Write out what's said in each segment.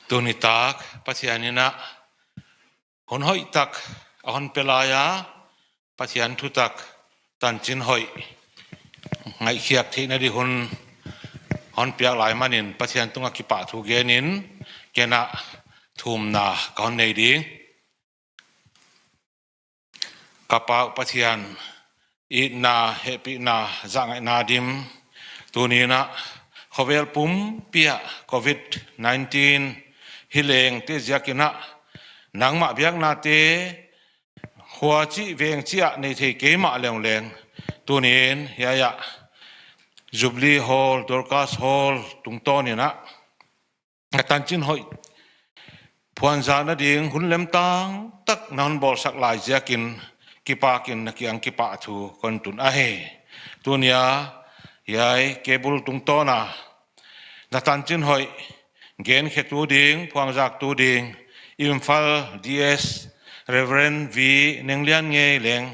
tuni tak pathianina hon hoi tak ahon pelaya pathian thu tak tan chin hoi ngai khiak thi na di hon piak lai manin pathian tunga ki pa thu genin kena thum na kaun nei ding kapa pathian i na happy na zangai na dim tunina khovel pum pia covid 19 hileng te ziakina nangma biak na te hua chi veng chia nei thei ke ma leng leng tunin ya Jubilee Hall Dorcas Hall tungtonina tan chin hoi phuan za na ding hun lem tang tak nan bol sak lai ziakin kipakin nakiang kipa thu kon tun a he tunia yai kebul tungtona na tan chin hoi gen khetu ding phuang jak tu ding Imphal DS Reverend V Nenglian nge leng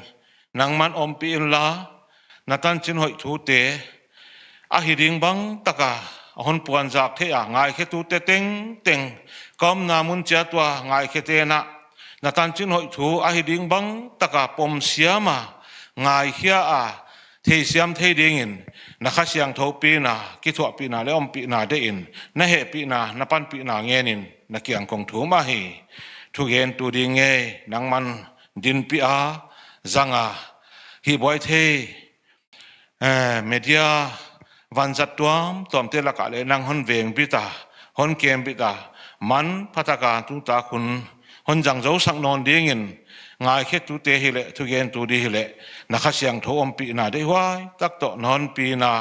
nangman ompi la na tan chin hoi thu te a hiding bang taka hon puan jak the a ngai khetu te teng kom namun cha twa ngai khete na tan chin hoi thu a hiding bang taka pom siama ngai khia a thei siam thei ding in na kha siang tho pi na ki thwa pi na le om pi na de in na he pi na pan pi na ngenin na kiang kong thu ma hi thu gen tu ding nge nangman din pi a zanga hi boy the media van zat tuam te la ka le nang hon veng bita hon kem bita man phataka tu ta khun hon jang zo sang non ding in ngai khe tu te hi le thu gen tu di hi le na kha siang tho om pi na de hwai tak to non pi na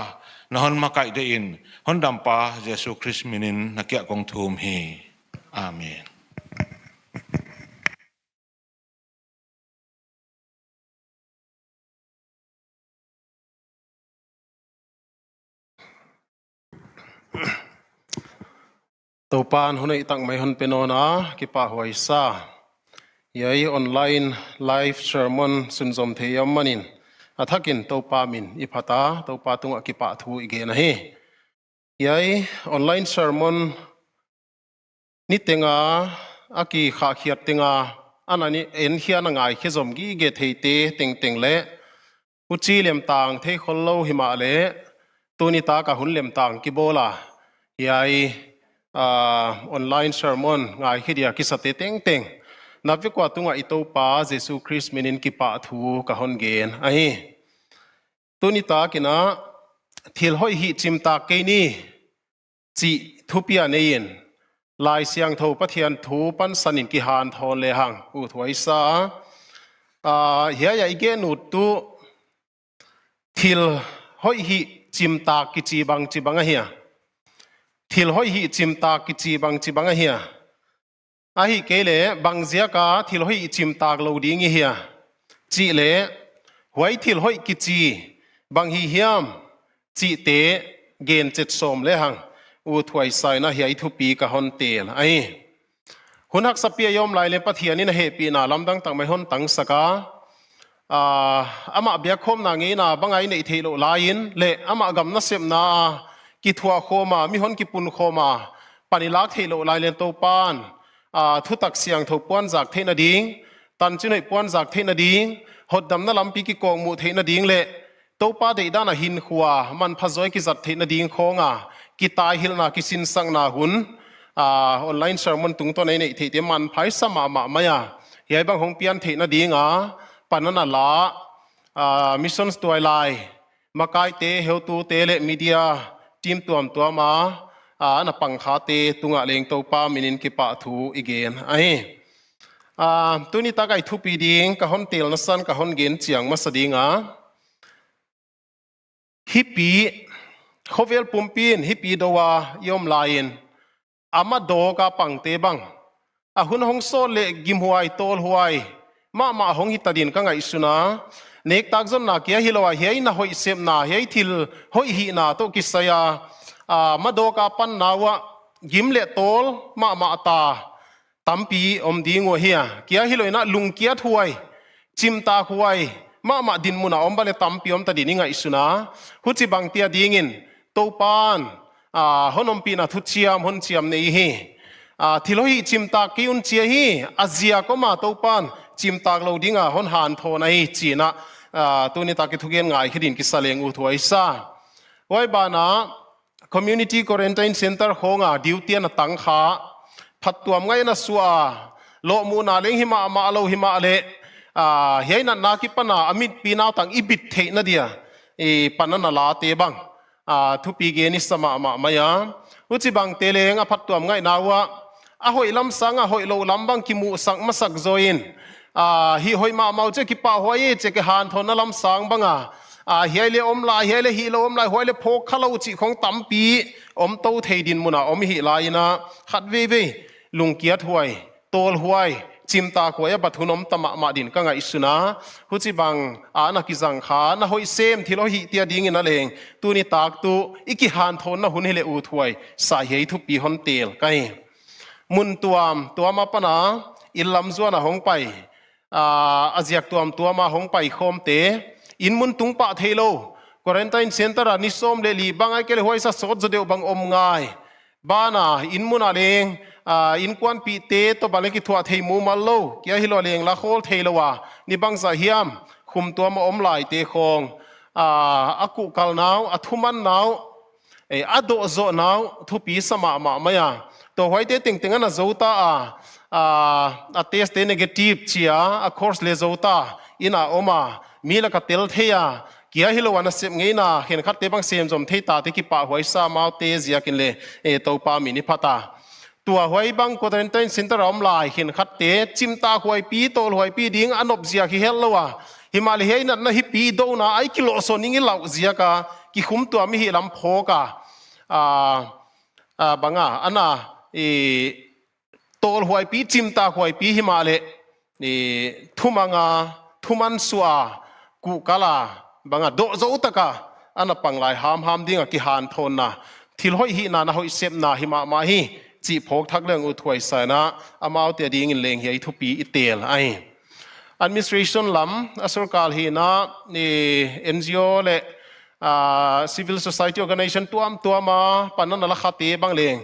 hon ma kai de in hon dam pa Jesu Christ minin na kya kong thum hi amen Topan hunai tang mai hun penona ki pa huai sa yai online live sermon sunzom theyam manin athakin topa min iphata topa tunga ki pa thu ige na he yai online sermon ni tenga aki kha khiat tenga anani en hian ngai khezom gi ge theite teng le uchi lem tang thei khollo hima le tuni ta ka hun lem tang ki bola yai online sermon ngai khidia kisate teng navi kwa tunga ito pa Jesu Christ minin ki pa thu ka hon gen ahi tuni ta kina thil hoi hi chimta ke ni chi thupia nein lai siang tho pathian thu pan sanin ki han thon le hang u thoi sa ya ige nu tu thil hoi hi chimta ki chi bang a hi thil hoi hi chimta ki chi bang a hi a hi ke le bang zia ka thil hoi chim tak lo ding hi chi le huai thil hoi ki chi bang hi hiam chi te gen chet som le hang u thuai sai na hi ai thu pi ka hon tel ai hun hak sapia yom lai le pathian in he pi na lamdang tang mai hon tang saka ama bia khom na nge na bangai nei thelo lain le ama gam na sem na ki thua khoma mi hon ki pun khoma panilak thelo lai le to pan thu tak siang tho puan jak theina ding tan chinoi puan jak theina ding hot dam na lampi ki kong mu theina ding le to pa de da na hin khuwa man phazoi ki zat theina ding khonga ki tai hil na ki sin sang na hun online sermon tung to nei nei the te man phai sama ma maya yai bang hong pian theina ding panana la missions to lai makai te heu tu te le media team tuam tuama na pangkha te tunga leng to pa minin ki pa thu igen ai tuni ta kai thu pi ding ka hon tel na san ka hon gen chiang ma sadinga hipi khovel pumpin hipi dowa yom lain ama do ka pangte bang hun hong so le gim huai tol huai ma hong hitadin ka ngai suna nek tak zon na kia hilowa hei na hoi sem na hei thil hoi hi na to kisaya madoka pan nawa gimle tol ma ta tampi om dingo hia kia hiloina lung kia thuai chimta huai ma din muna om bale tampi om ta dininga isuna huchi bangtia dingin to pan honom pi na thu chiam hon chiam nei hi ที่เราหิจิมตากกิอุนเชียฮีอาเซียก็มาตัวปานจิมตากเราดิ้งหอนหันโทนไอจีนะตัวนี้ตากิทุเกนง่ายขึ้นกิสเลงอุทวยซาไว้บานะ community quarantine center ห้องดิวเตียนตั้งขาพัดตัวง่ายนะสัวโลมูนาเลงหิมะมาโลหิมะเลเฮียนันนาคิปนาอมิดปีนาวตั้งอิบิดเทนเดียปันนันลาเตบังทุปีเกนิสมามาyaอุจิบังเตเลงพัดตัวง่ายนาวะหอยลำสังหอยโลลำบังกิมูสังมาสักโจยินhi hoi ma mau che ki pa hoi che ke han thon na lam sang banga hi le om la hi le hi lo om la hoi le phok khalo chi khong tam pi om to thei din muna om hi lai na khat ve ve lung kia thuai tol huai chim ta ko ya bathunom tama ma din ka ngai suna hu chi bang na ki jang kha na hoi sem thilo hi tia ding in a leng tu ni tak tu iki han thon na hun hele u thuai sa hei thu pi hon tel kai mun tuam apana ilam zuana hong pai aziak tuam ma hong pai khom te in mun tung pa thelo quarantine center ani som le li bangai ke hoi sa sot jodeu bang om ngai bana in mun aleng in kwan pi te to bale ki thua thei mu mal lo kya hi lo leng la khol thei lo wa ni bang sa hiam khum tuam om lai te khong aku kal naw athuman naw ado zo naw thu pi sama ma maya to hoi te ting ting na zo ta a test negative chia a course le zota ina oma mila ka tel theya kia hilowana sem ngeina hen khat te bang sem jom theita te ki pa hoi sa mau te zia kin le to pa mi ni phata tua hoi bang quarantine center om lai hen khat te chimta hoi pi tol hoi pi ding anop zia ki hellowa himali he na hi pi do na ai kilo so ningi lau zia ka ki khum tua mi hi lam phoka banga ana tol huai pi chimta huai pi himale ni thuman suwa ku kala banga do zo taka ana panglai ham dinga ki han thon na thil hoi hi na hoi sep na hima ma hi chi phok thak leng u thuai sa na amau te ding in leng hi thu pi itel ai administration lam asarkal hi na ni NGO le civil society organization tuama panan la khate bang leng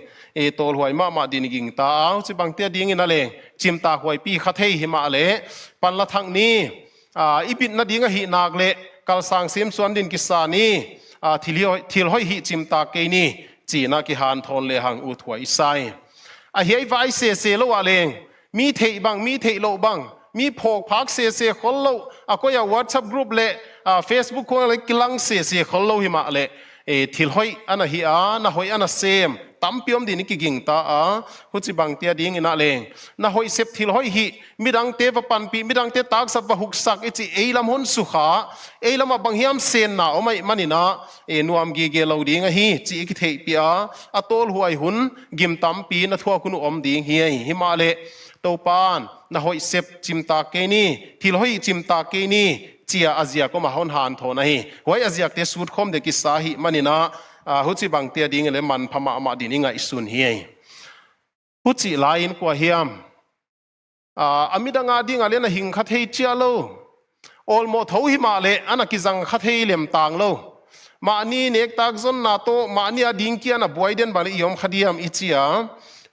tol huai ma din ging ta chi bang te ding in a leng chimta huai pi kha thei hi ma le pan la thang ni ibit na ding hi nak le kal sang sim suan din ki sa ni thil hoi hi chimta ke ni chi na ki han thon le hang u thuai sai hei vai se lo wa leng mi thei lo bang mi phok phak se khol lo ko ya WhatsApp group le Facebook ko le kilang se khol lo hi ma le thil hoi ana hi na hoi ana sem tampiom din ki ging ta huchi bang tia ding ina leng na hoi sep thil hoi hi midang te va pan pi midang te tak sap va huk sak ichi eilam hon su kha eilam bang hiam sen na omai manina nuam gi ge lo ding hi chi ki thei pi a tol huai hun gim tam pi na thua kunu om ding hi himale to pan na hoi sep chimta ke ni thil hoi chimta ke ni chia azia ko ma hon han thona hi hoi azia te sut khom de ki sa hi manina huchi bang tia ding le man phama ma din inga isun hi huchi lain kwa hiam amidanga ding ale na hing kha thei chia lo olmo tho hi ma le ana ki jang kha thei lem tang lo ma ni nek tak zon na to ma ni ading kia na boiden bali yom khadiam ichia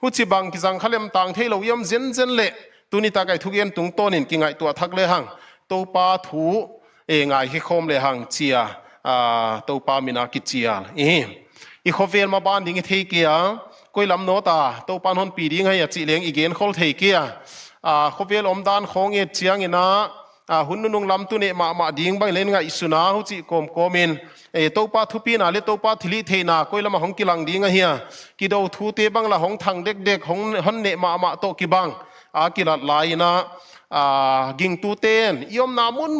huchi bang ki jang khalem tang thei lo yom zen le tuni ta kai thugen tung tonin ki ngai to thak le hang to pa thu ngai hi khom le hang chia to pa mina ki chia i khovel ma ban ding thei kia koi lam no ta to pan hon pi ding hai chi leng igen khol thei kia khovel om dan khong e chiang ina hun nung lam tu ne ma ding bang len nga isuna hu chi komin to pa thu pi na le to pa thili thei na koi lam hong kilang ding a hia ki do thu te bang la hong thang dek hong hon ne ma to ki bang kilat lai na ging tu ten yom na mun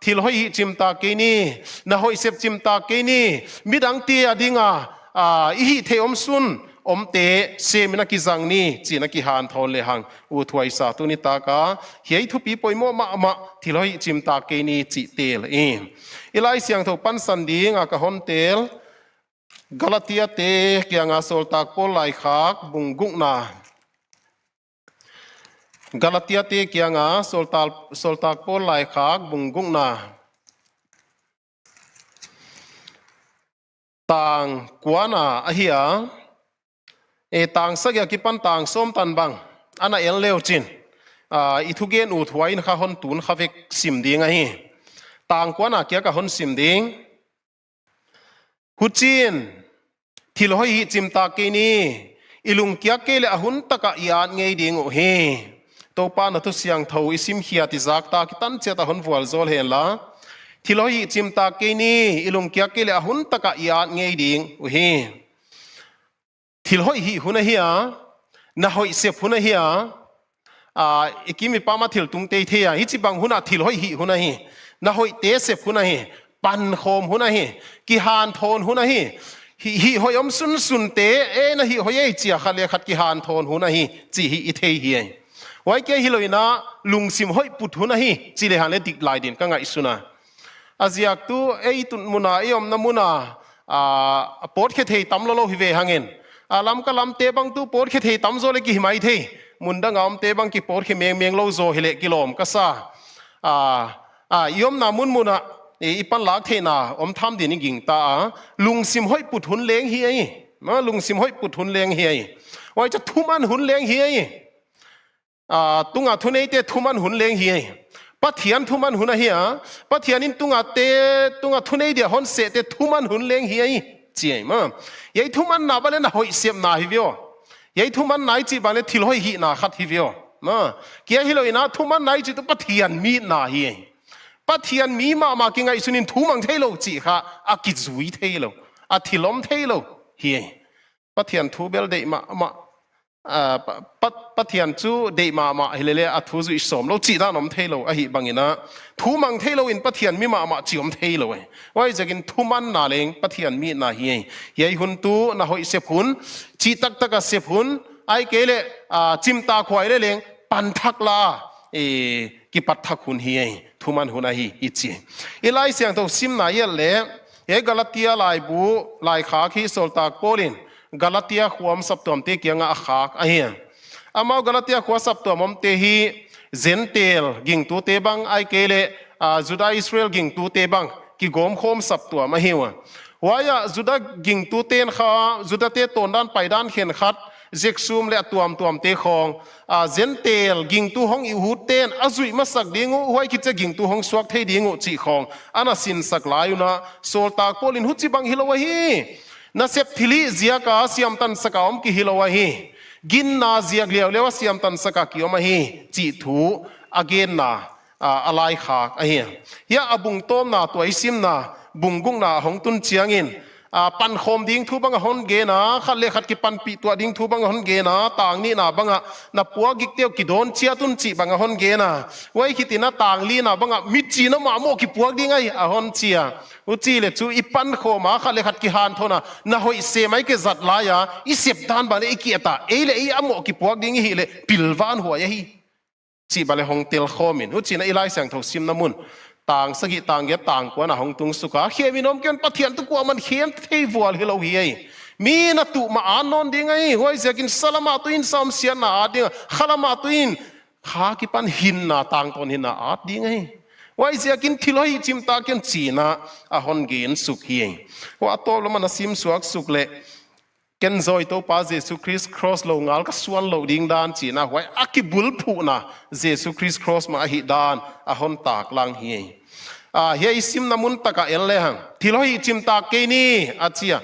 thil hoi chimta ke ni na hoi sep chimta ke ni midang ti adinga i hi the om sun om te semina ki jang ni china ki han thon le hang u thuai sa tu ni ta ka hei thu pi poimo ma thil hoi chimta ke ni chi tel ilai siang tho pan san ding ka hon tel galatia te kyanga sol tak pol lai khak bungung na Galatia te kianga soltak pol lai khak bungung na tang kuana ahia ต่างสักอย่างกิปันต่างส้มตันบังอันนั้นเอลเลวจินอีทุเกนอุทวายนข้าหนตุนข้าเวกสิมดิ้งไงต่างกว่าน่ะเกี่ยวกับหนสิมดิ้งหุจินที่เราให้จิมตาเกนีอิลุงเกี่ยวกับหุ่นตะกะยานไงดิ้งโอเฮตัวปานัทุเสียงเท่าอิสิมเขียติจักตากิตันเจตาหุ่นฟัวลโซลเฮนละที่เราให้จิมตาเกนีอิลุงเกี่ยวกับหุ่นตะกะยานไงดิ้งโอเฮที่เราให้หุ่นเฮียน่าให้เสียหุ่นเฮียอีกมีปามาทิลตุงเตยเทียฮิจิบังหุ่นทิลให้หุ่นเฮียน่าให้เตะเสียหุ่นเฮียปันโคมหุ่นเฮียกิฮานโทนหุ่นเฮียฮิหอยอมสุนเตนะฮิหอยเจียขัดเลขัดกิฮานโทนหุ่นเฮียจีฮิอิเทเฮียไว้แกฮิโลยนะลุงซิมหอยปุถุหุ่นเฮียจีเลหันเลดิกลายดินกังไงสุนะอาเซียกตูตุนมุนายอมน้ำมุนาปอดแค่เทตั้มโลฮิเวหังเงินลำก็ลำเตบังตูปอดแค่เทตั้มโซเลกิหิมายเทมุนดังอมเตบังกิปอดแค่เมียงโลโซฮิเลกิโลมก็ซายอมน้ำมุนะอีปันลักเทนาอมทำดินกิ่งตาลุงซิมหอยปุถุหุ่นเลี้ยงเฮียมาลุงซิมหอยปุถุหุ่นเลี้ยงเฮียไว้จะทุ่มันหุ่นเลี้ยงเฮียตุงทุนเอเตทุ่มันหุ่นเลี้ยงเฮียปัทเทียนทุ่มันหุ่นเฮียปัทเทียนินตุงทุนเอเดียฮอนเสเตทุ่มันหุ่นเลี้ยงเฮียเจียมั้งยัยทุ่มันนาบันเลน่ะหอยเสียมนาฮิวิโอยัยทุ่มันนายจีบันเลทิลหอยฮีนาขัดฮิวิโอมาเกี่ยฮิโลอินะทุ่มันนายจีตุปัทเทียนมีนาเฮียปัทเทียนมีมากิงไงสุนินทุ่มันเทโลจีค่ะอากิจุยเทโลอาทิลมเทโลเฮียปัทเทียนทูเบลเดมาปัทเทียนจูเดมาเฮเลเลอาทูจุอิสมโลจีด้านอมเทโลอหิบังอินะทุ่มันเทโลอินปัทเทียนมีมาจิอมเทโลไว้จะกินทุ่มันนาเลงปัทเทียนมีนาเฮียยัยหุนตูน่าหอยเสพหุนจีตักเสพหุนไอเกเลจิมตาควายเลงปันทักลากิปัตทักหุนเฮียทุมันหุนฮีอิจิอีไลเสียงตัวซิมนายเล่กาลาติอาไลบูไลขาคีโซลตากโปลินกาลาติอาขวามสับตัวมเตกียงอาขากเฮียอามากาลาติอาขวาสับตัวมเตฮีเซนเตลกิงตูเตบังไอเกเลจุดาอิสราเอลกิงตูเตบังกิกอมโคมสับตัวมาเฮียววายาจุดากิงตูเตนข้าจุดาเตตนด้านไปด้านเขียนขัดเจ็กซูมและตัวมเตคองเซนเตลกิงตูห้องอิหูเตนอาจุยมาสักดิ้งไว้คิดจะกิงตูห้องสวกเทดิ้งจีคองอันนั้นสินสักลายุนะโซลตากโปลินหุจิบังฮิโลวะฮีน่าเสพทิลีเจียกาเสียมตันสกาวมกิฮิโลวะฮีกินนาเจียกเลี้ยวเลวเสียมตันสกากิอมะฮีจีทูอเกนนาอะไรขากเฮียยาอบุงโตมนาตัวอิซิมนาบุงกุงนาหงตุนเจียงินปันโคมดิ้งทูบังฮอนเกนะขัดเลขัดกิปันปีตัวดิ้งทูบังฮอนเกนะต่างนี่นะบังน่ะปัวกิเตียวกิโดนเชียตุนจีบังฮอนเกนะไว้คิดนะต่างลีนะบังมิจีนะมาโมกิปัวดิ้งไงฮอนเชียอุจีเลจูอีปันโคมาขัดเลขัดกิฮานโทนะน่ะหอยเสมัยเกจัดลายาอีเสพดานบาเลอีเกียตาเลอีอโมกิปัวดิ้งฮิเลปิลวานหัวยะฮีจีบาเลฮงเตลโคมินอุจีนะอีไลเสียงทกซิมน้ำมุนต่างสกิต่างเยต่างกว่านะหงตุงสุกาเขียมีน้อมเกินปะเทียนตุกว่ามันเขียนเทวัวฮิโลฮีมีนะตุมาอ่านนอนดิ้งไงไว้จะกินสลามาตุอินสามเสียนาดิ้งขลามาตุอินขากิปันหินนาต่างตอนหินนาอาดดิ้งไงไว้จะกินทิลอยจิมตาเกินจีนะอาหอนเกนสุกฮีว่าโตลมันซิมสวกสุกเละเกันจอยตัวป้าเจสุคริสครอสลงงาลก็ส่วนโลดิ้งดานจีนะไว้อากิบุลผูนะเจสุคริสครอสมาหิดานอาหอนตากลังฮีเฮียซิมนามุนตะกะเอลเลหังที่เราจิมตาเกนี่อาเจีย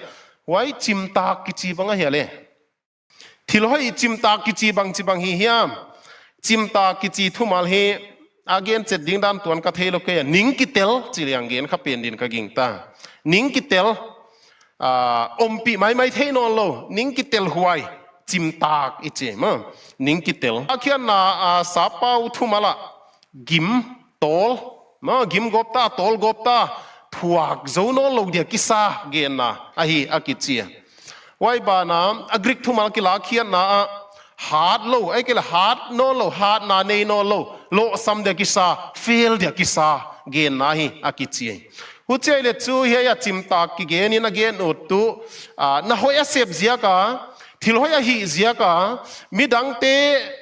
ไว้จิมตากิจีบังเฮียเลที่เราจิมตากิจีบังเฮียจิมตากิจีทุมาลเฮอาเกนเจ็ดดิ้งดานตัวนกะเทโลเกยนิงกิเตลจีเลียงเกนขับเป็นดินกะกิงตานิงกิเตลอมปีไม่เทนอนโลนิงกิเตลหวยจิมตาอิเจมนิงกิเตลอาเคียนนาสาปาวทุมาละกิมโตลมากิมกบตาโตลกบตาถวกโจโนโลเดียกิซาเกนนาอะฮีอากิเจียไว้บานาอกริกทุมากิลาเคียนนาฮาร์ดโลไอ้กิลฮาร์ดโนโลฮาร์ดนาเนโนโลโลซัมเดียกิซาเฟลเดียกิซาเกนนาฮีอากิเจียหุเจเลจูเฮียจิมตากิเกนินะเกนอุดตุนะฮอยเซบเจียกาทิลฮอยฮีเจียกามิดังเต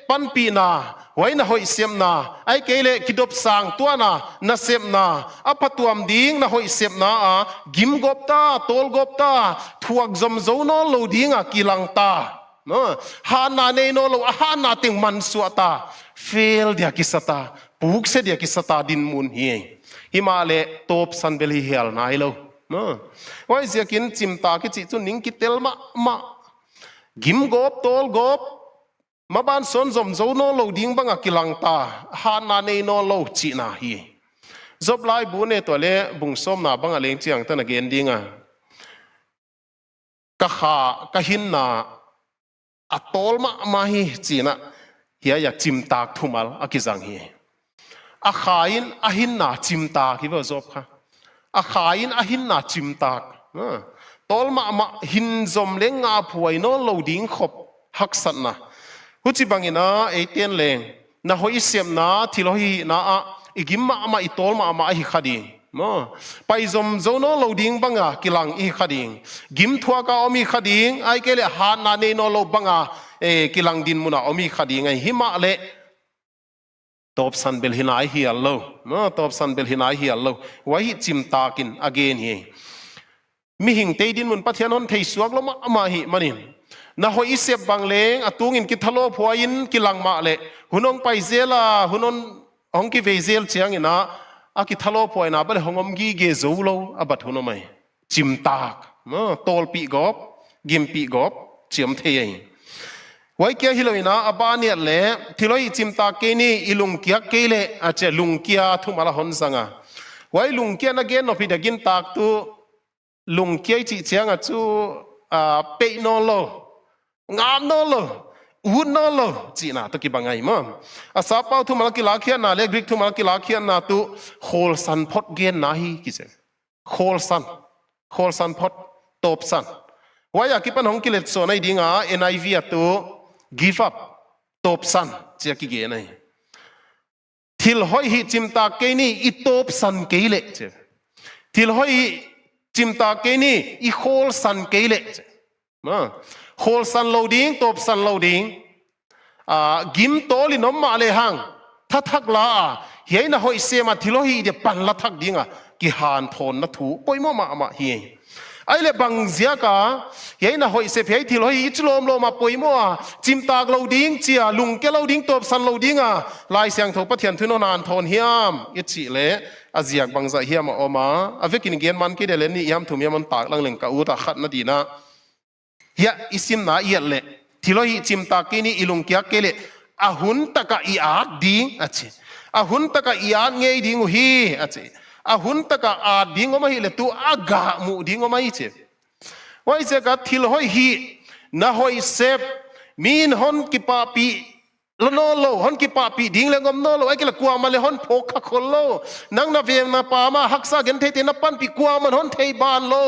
ปันปีนาไว้นะหอยเสียมนาไอ้เกลกิดบสังตัวนะเสียมนาอภัตวมดิ้งนะหอยเสียมนากิมกบตาโตลกบตาทวกจมโจนอลโลดิ้งกิลังตา hana nei no lo hana ting man suata fail dia kisata puk se dia kisata din mun hi himale top san bel hi hel nai lo wai zia kin chimta ki chi chu ning ki tel ma gim gop tol gop ma ban son zom zo no lo ding banga kilang ta hana nei no lo chi na hi zob lai bu ne to le bung som na banga leng chiang tan again dinga ka kha ka hin na atol ma hi china hiya ya chimtak thumal akizang hi a khain a hin na chimtak hi wa zob kha a khain a hin na chimtak tol ma hin zom leng nga phuai no lo ding khop hak sat na huchi bangina eiten leng na hoi sem na thilohi na a igim ma itol ma hi khadi pai zom zo no lo ding banga kilang i khading gim thua ka omi khading ai kele ha na ne no lo banga kilang din muna omi khading ai hima le top san bel hinai hi allo top san bel hinai hi allo wa hi chim takin again hi mi hing te din mun pathian hon thei suak lo ma hi manin na hoi isep bangleng atungin ki thalo phuain kilang ma le hunong pai zela hunon ong ki vezel chiang ina aki thalo poi na bale hongom gi ge zolo abat hono mai chim tak tol pi gop gim pi gop chiam thei wai kya hiloina abani le thiloi chim tak ke ni ilung kya ke le ache lung kya thumala hon sanga wai lung kya na gen no pi dagin tak tu lung kya chi chiang a chu pe no lo ngam no lo ud no lo china to ki bangai ma asa pau thu mal ki lakhia na le greek thu mal ki lakhia na tu khol san phot gen na hi ki se khol san phot top san waya ki pan hong ki let so nai dinga niv atu give up top san che ki ge nai thil hoi hi chimta ke ni I top san ke le che thil hoi chimta ke ni I khol san ke le che ma khol san loading top san loading gim toli nom ma le hang thak la hiai na hoi se ma thilo hi de pan la thak dinga ki han thon na thu poimo ma hi ai le bang zia ka hiai na hoi se phei thilo hi chlom lo ma poimo chim tak loading chia lung ke loading top san loading lai siang tho pathian thuno nan thon hiam I chi le aziak bang za hiam oma avekin gen man ki de le ni yam thum yam man tak lang leng ka u ta khat na di na ya isim na ya le thiloi chimta kini ilung kya kele ahun taka I at ding ache ahun taka I at ngei ding hi ache ahun taka a ding oma hi le tu aga mu ding oma hi che wai se ka thiloi hi na hoi sep min hon ki pa pi lo lo hon ki pa pi ding le ngom no lo ai ke la kwa ma le hon phok kha khol lo nang na veng na pa ma haksa gen the te na pan pi kwa man hon thei ban lo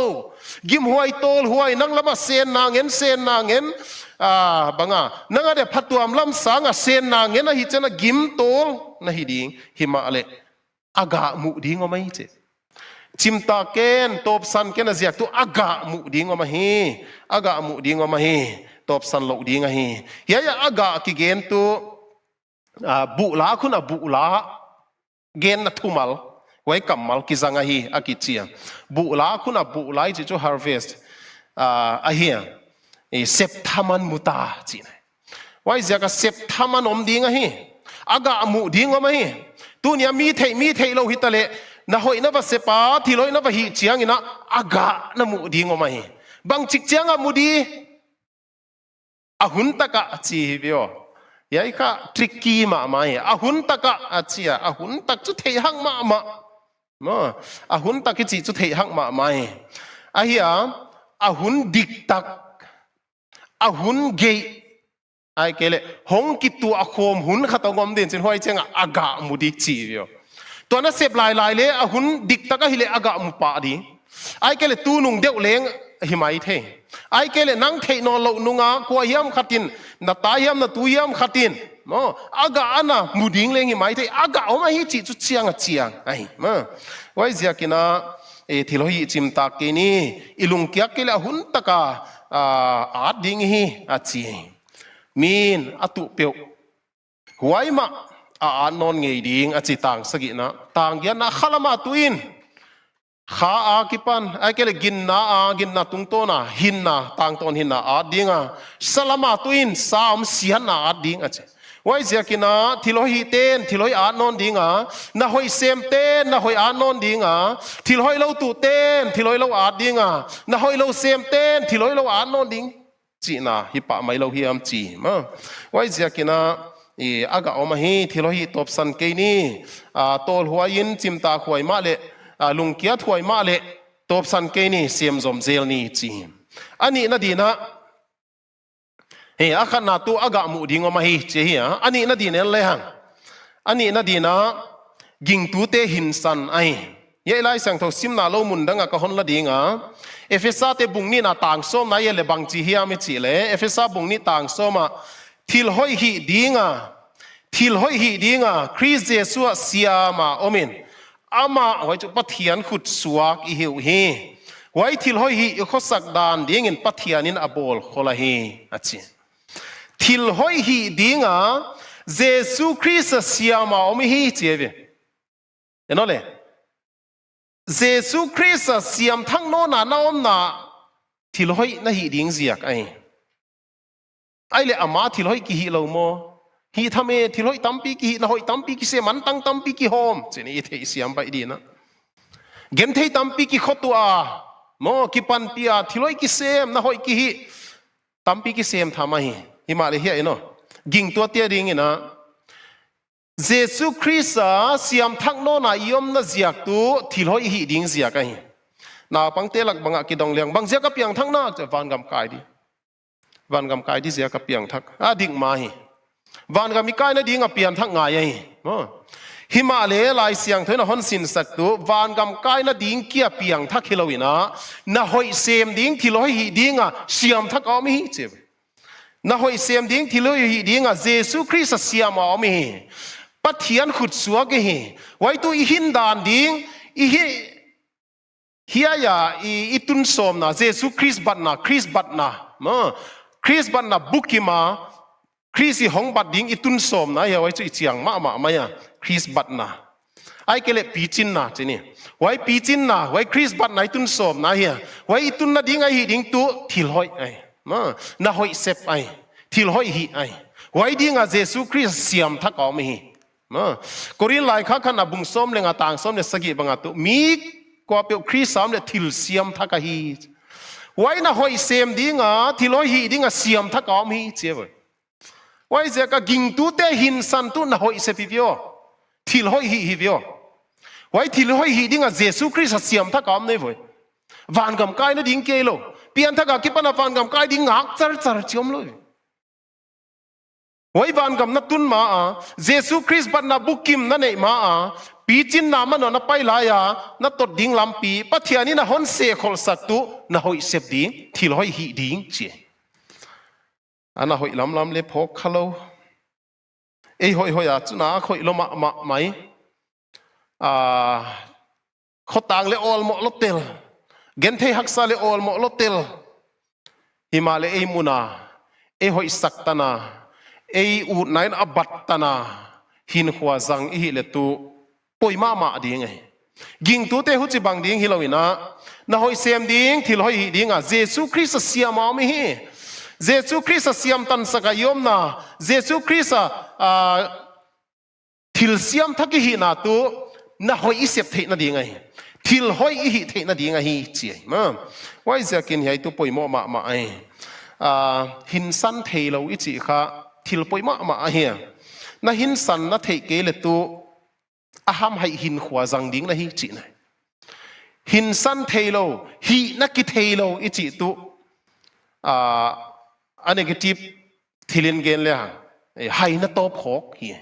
gim huai tol huai nang lama sen na ngen banga nang ade phatuam lam sanga sen na ngen na hi chana gim tol na hi ding hima ale aga mu ding omai che chimta ken top san ken aziak tu aga mu ding oma hi aga mu ding oma hi top san lo ding hi ya aga ki gen tu bu la khuna bu la gen na thumal wai kamal ki zanga hi akichia bu la khuna bu lai chi chu harvest a hiya sep thaman muta chi wai zaka sep thaman om ding hi aga mu ding oma hi tu nya mi thei lo hi tale na hoi na va sepa thiloi na va hi chiang ina aga na mu ding oma hi bang chik chiang a mu di ahun taka chi bio yai ka tricky ma ahun taka achia ahun tak chu thei hang ma ahun tak chi chu thei hang ma ahia ahun dik tak ahun ge ai kele hong ki tu akhom hun khatongom den chen hoi chenga aga mudi chi bio to na sep lai le ahun dik taka hile aga mu pa di ai kele tu nung deu leng himai the ai kele nang thei no lo nunga ko hiam khatin na ta hiam na tu hiam khatin aga ana muding leng himai the aga oma hi chi chu chiang ai wai zia kina thilohi chim ta ke ni ilung kya kele hun taka a ding hi a chi min atu pe huai ma a non ngei ding a chi tang sagi na tang ya na khalama tuin ขาอากิปันไอ้เกลกินนาอากินนาตุงโตนาหินนาต่างตอนหินนาอาดิงาสลามาตุอินสามเสียนาอาดิงอ่ะไว้เสียกินาทิโลหิเตนทิโลอาโนนดิงานาหอยเซมเตนนาหอยอาโนนดิงาทิโลหอยเลาตุเตนทิโลเลาอาดิงานาหอยเลาเซมเตนทิโลเลาอาโนนดิงจีนาฮิปะไม่เลาฮิอัมจีมาไว้เสียกินาอากาอมาฮีทิโลหิตบสันเกนีโตลหัวยินจิมตาขวยมาเลลุงเกียถวยมาเลตบสันเกนีเสียมจอมเจลนีจีอันนี้นาดีนะอาขันนาตัวอากามุดิงอมาฮีเจียอันนี้นาดีเนี่ยเลยฮังอันนี้นาดีนะกิงตูเตหินสันไอเยไลสังทศิมนาโลมุนดังกะฮอนละดิงอ่ะเอฟเอสาเตบุงนี่นาต่างส้มนายเลบังจีเฮียมิจิเลเอฟเอสาบุงนี่ต่างส้มอ่ะทิลหอยฮีดิงอ่ะทิลหอยฮีดิงอ่ะคริสเจสัวเสียมาโอเมนอามาไว้จุปะเทียนขุดสวกอีหิวฮีไว้ทิลหอยฮีอีกข้อสักดานดิงินปะเทียนินอโบลโคลาฮีอ่ะจีทิลหอยฮีดิงอ่ะเยซูคริสต์เสียมาโอมิฮีเจเวเห็นไหมเลยเยซูคริสต์เสียมทั้งโน่นน่ะน้อมน่ะทิลหอยน่ะฮีดิงเสียกไอ้เลยอามาทิลหอยกี่ฮีเราโมฮีทำเอทิลหอยตั้มปีกี่น่ะหอยตั้มปีกี่เสมันตั้งตั้มปีกี่โฮมเจนี่เทเสียมไปดีนะเกณฑ์เทตั้มปีกี่ขดตัวโมกี่ปันปีอาทิลหอยกี่เสมน่ะหอยกี่ฮีตั้มปีกี่เสมทำไมฮิมาเลเฮียเนาะกิงตัวเตี้ยดิ่งนะเยซูคริสต์เสียมทั้งโน่นายมน่ะเสียกตัวทิลหอยฮีดิ่งเสียกันน่าปังเตลักบังอากิดองเลียงบังเสียกับเปียงทั้งน่าจะวันกำกายดีวันกำกายที่เสียกับเปียงทักดิ่งมาวันกำมีกายน่ะดิ่งกับเปียงทักไงฮิมาเลลายเสียงเธอน่ะฮอนสินสักตัววันกำกายน่ะดิ่งเกียเปียงทักฮิโลวินะน่ะหอยเซมดิ่งทิลหอยฮีดิ่งอ่ะเสียมทักเอาไม่เจ็บน่ะหอยเสียมดิ่งทิลหอยฮีดิ่งอ่ะเยซูคริสต์เสียมเอาไม่ปัทเทียนขุดสัวกะไว้ตัวอีหินดานดิ่งอีเฮียยาอีตุนสมนะเยซูคริสต์บัดนะคริสต์บัดนะคริสต์บัดนะบุกิมาคริสต์หงบัดดิ่งอีตุนสมนะอย่าไว้จุดเสียงมาไม่อะคริสต์บัดนะไอ้เกล็ดปีจินนะจีนี่ไว้ปีจินนะไว้คริสต์บัดนะอีตุนสมนะเฮียไว้อีตุนนะดิ่งไอ้ดิ่งตัวทิลหอยไอ้น่ะหอยเซฟไอ้ทิลหอยฮีไอ้ไว้ดิ่งอ่ะเยซูคริสต์เสียมทักเอาไม่กอรินไลข้าขันบุงส้มเลงต่างส้มเนี่ยสกิบังตุมีกว่าเปียวคริสต์สามเนี่ยทิลเสียมทักฮีไว้น่ะหอยเซมดิ่งอ่ะทิลหอยฮีดิ่งอ่ะเสียมทักเอาไม่เจ้าไว้เจ้าก็กิงตูเตหินสันตุน่ะหอยเซฟิวิโอทิลหอยฮีวิโอไว้ทิลหอยฮีดิ่งอ่ะเยซูคริสต์เสียมทักเอาไม่ไว้วันกำกายน่ะดิ่งเกลโลเปียนทักกิปนะวันกำกายดิ่งหักจัดจอมเลยไว้วันกำนัดตุนมาเยซูคริสต์บัดนับบุกิมนั่นเองมาปีจินนามันนนไปลายนัดตดดิ่งลำปีปัทยานี่นะฮอนเซคอลสักตุนะหอยเสพดิ่งที่ลอยหีดิ่งเจีอันน่ะหอยลำเล็บพกฮัลโหลหอยจุน่าหอยลมไหมเขาต่างเลออลหมอลเตลเกณฑ์เทหักซาเลออลหมอลเตลฮิมาเลมุนาหอยสักตนาอูดไหนอับัตตนาหินหัวจังอีเลตุป่วยมาดิ่งไงกิงตัวเตหุจิบังดิ่งฮิโลวินะน่ะหอยเสียมดิ่งที่ลอยหีดิ่งเยซูคริสต์เสียมาไม่ฮีเยซูคริสต์เสียมตันสกายอมนะเยซูคริสต์ทิลเสียมทักหีนาตัวน่ะหอยอิเสพเทน่ะดิ่งไงทิลหอยอีเทน่ะดิ่งไงฮีเจียมาไว้จะกินใหญ่ตัวป่วยมาไอหินสันเทเราอิจิค่ะทิลป่วยมาเฮียน่ะหินสันน่ะเทเกลตัวอาหามให้หินขวาจังดิ่งน่ะฮีจินะหินสันเทโลฮีนักกิเทโลอิจิตุอันนี้ก็จีบทิลินเกนเลยฮะให้นัตโตพกเฮีย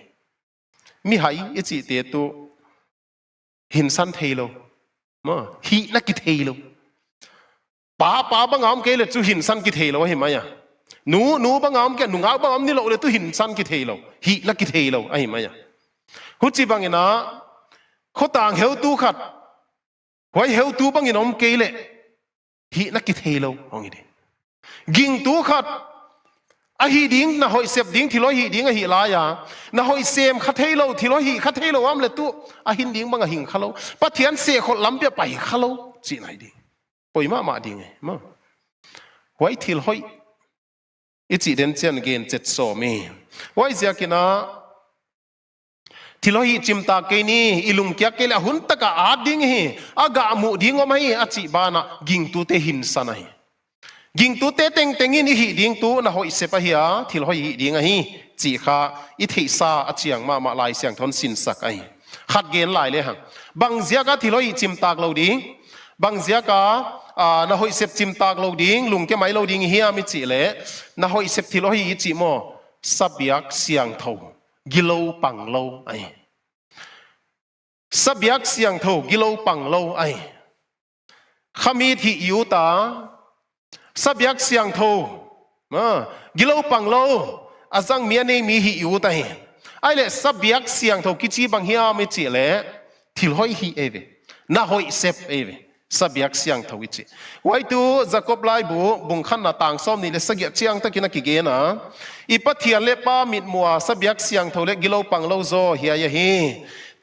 มีให้อิจิเตตุหินสันเทโลฮีนักกิเทโลป้าบังอามเกลจูหินสันกิเทโลเห็นไหมอ่ะหนูบังอามเกหนูงาบังอามนี่เราเลยตุหินสันกิเทโลฮีนักกิเทโลเห็นไหมอ่ะหุจิบังเงินะเขาต่างเฮลตูขัดไว้เฮลตูบังเงินอมเกลฮีนักกิเทโลเอางี้ดิกิงตูขัด a hi ding na hoi sep ding thilo hi ding a hi la ya na hoi sem khathelo thilo hi khathelo am le tu a hin ding bang a hing khalo pathian se khol lam pe pai khalo chi nai di poima ma ding ma wai thil hoi ichi den chen gen chet so mi wai zia kina thilo hi chimta ke ni ilung kya ke la hun taka a ding hi aga mu ding o mai a chi bana ging tu te hin sanai ging tu te teng tengin hi ding tu na hoi se pa hiya thil hoi hi ding a hi chi kha i thei sa a chiang ma lai siang thon sin sak ai khat gen lai le hang bang zia ka thil hoi chim tak lo ding bang zia ka na hoi sep chim tak lo ding lung ke mai lo ding hi mi chi le na hoi sep thil hoi hi chi mo sabyak siang tho gilo pang lo ai sabyak siang tho gilo pang lo ai khami thi yu ta sabyak siang tho gilo pang lo azang mia nei mi hi yu ta hi ai le sabyak siang tho kichi bang hia mi chi le thil hoi hi eve na hoi sep eve sabyak siang tho chi wai tu jacob lai bu bung khan na tang som ni le sagya chiang ta kina ki ge na i pathian le pa mit mua sabyak siang tho le gilo pang lo zo hia ya hi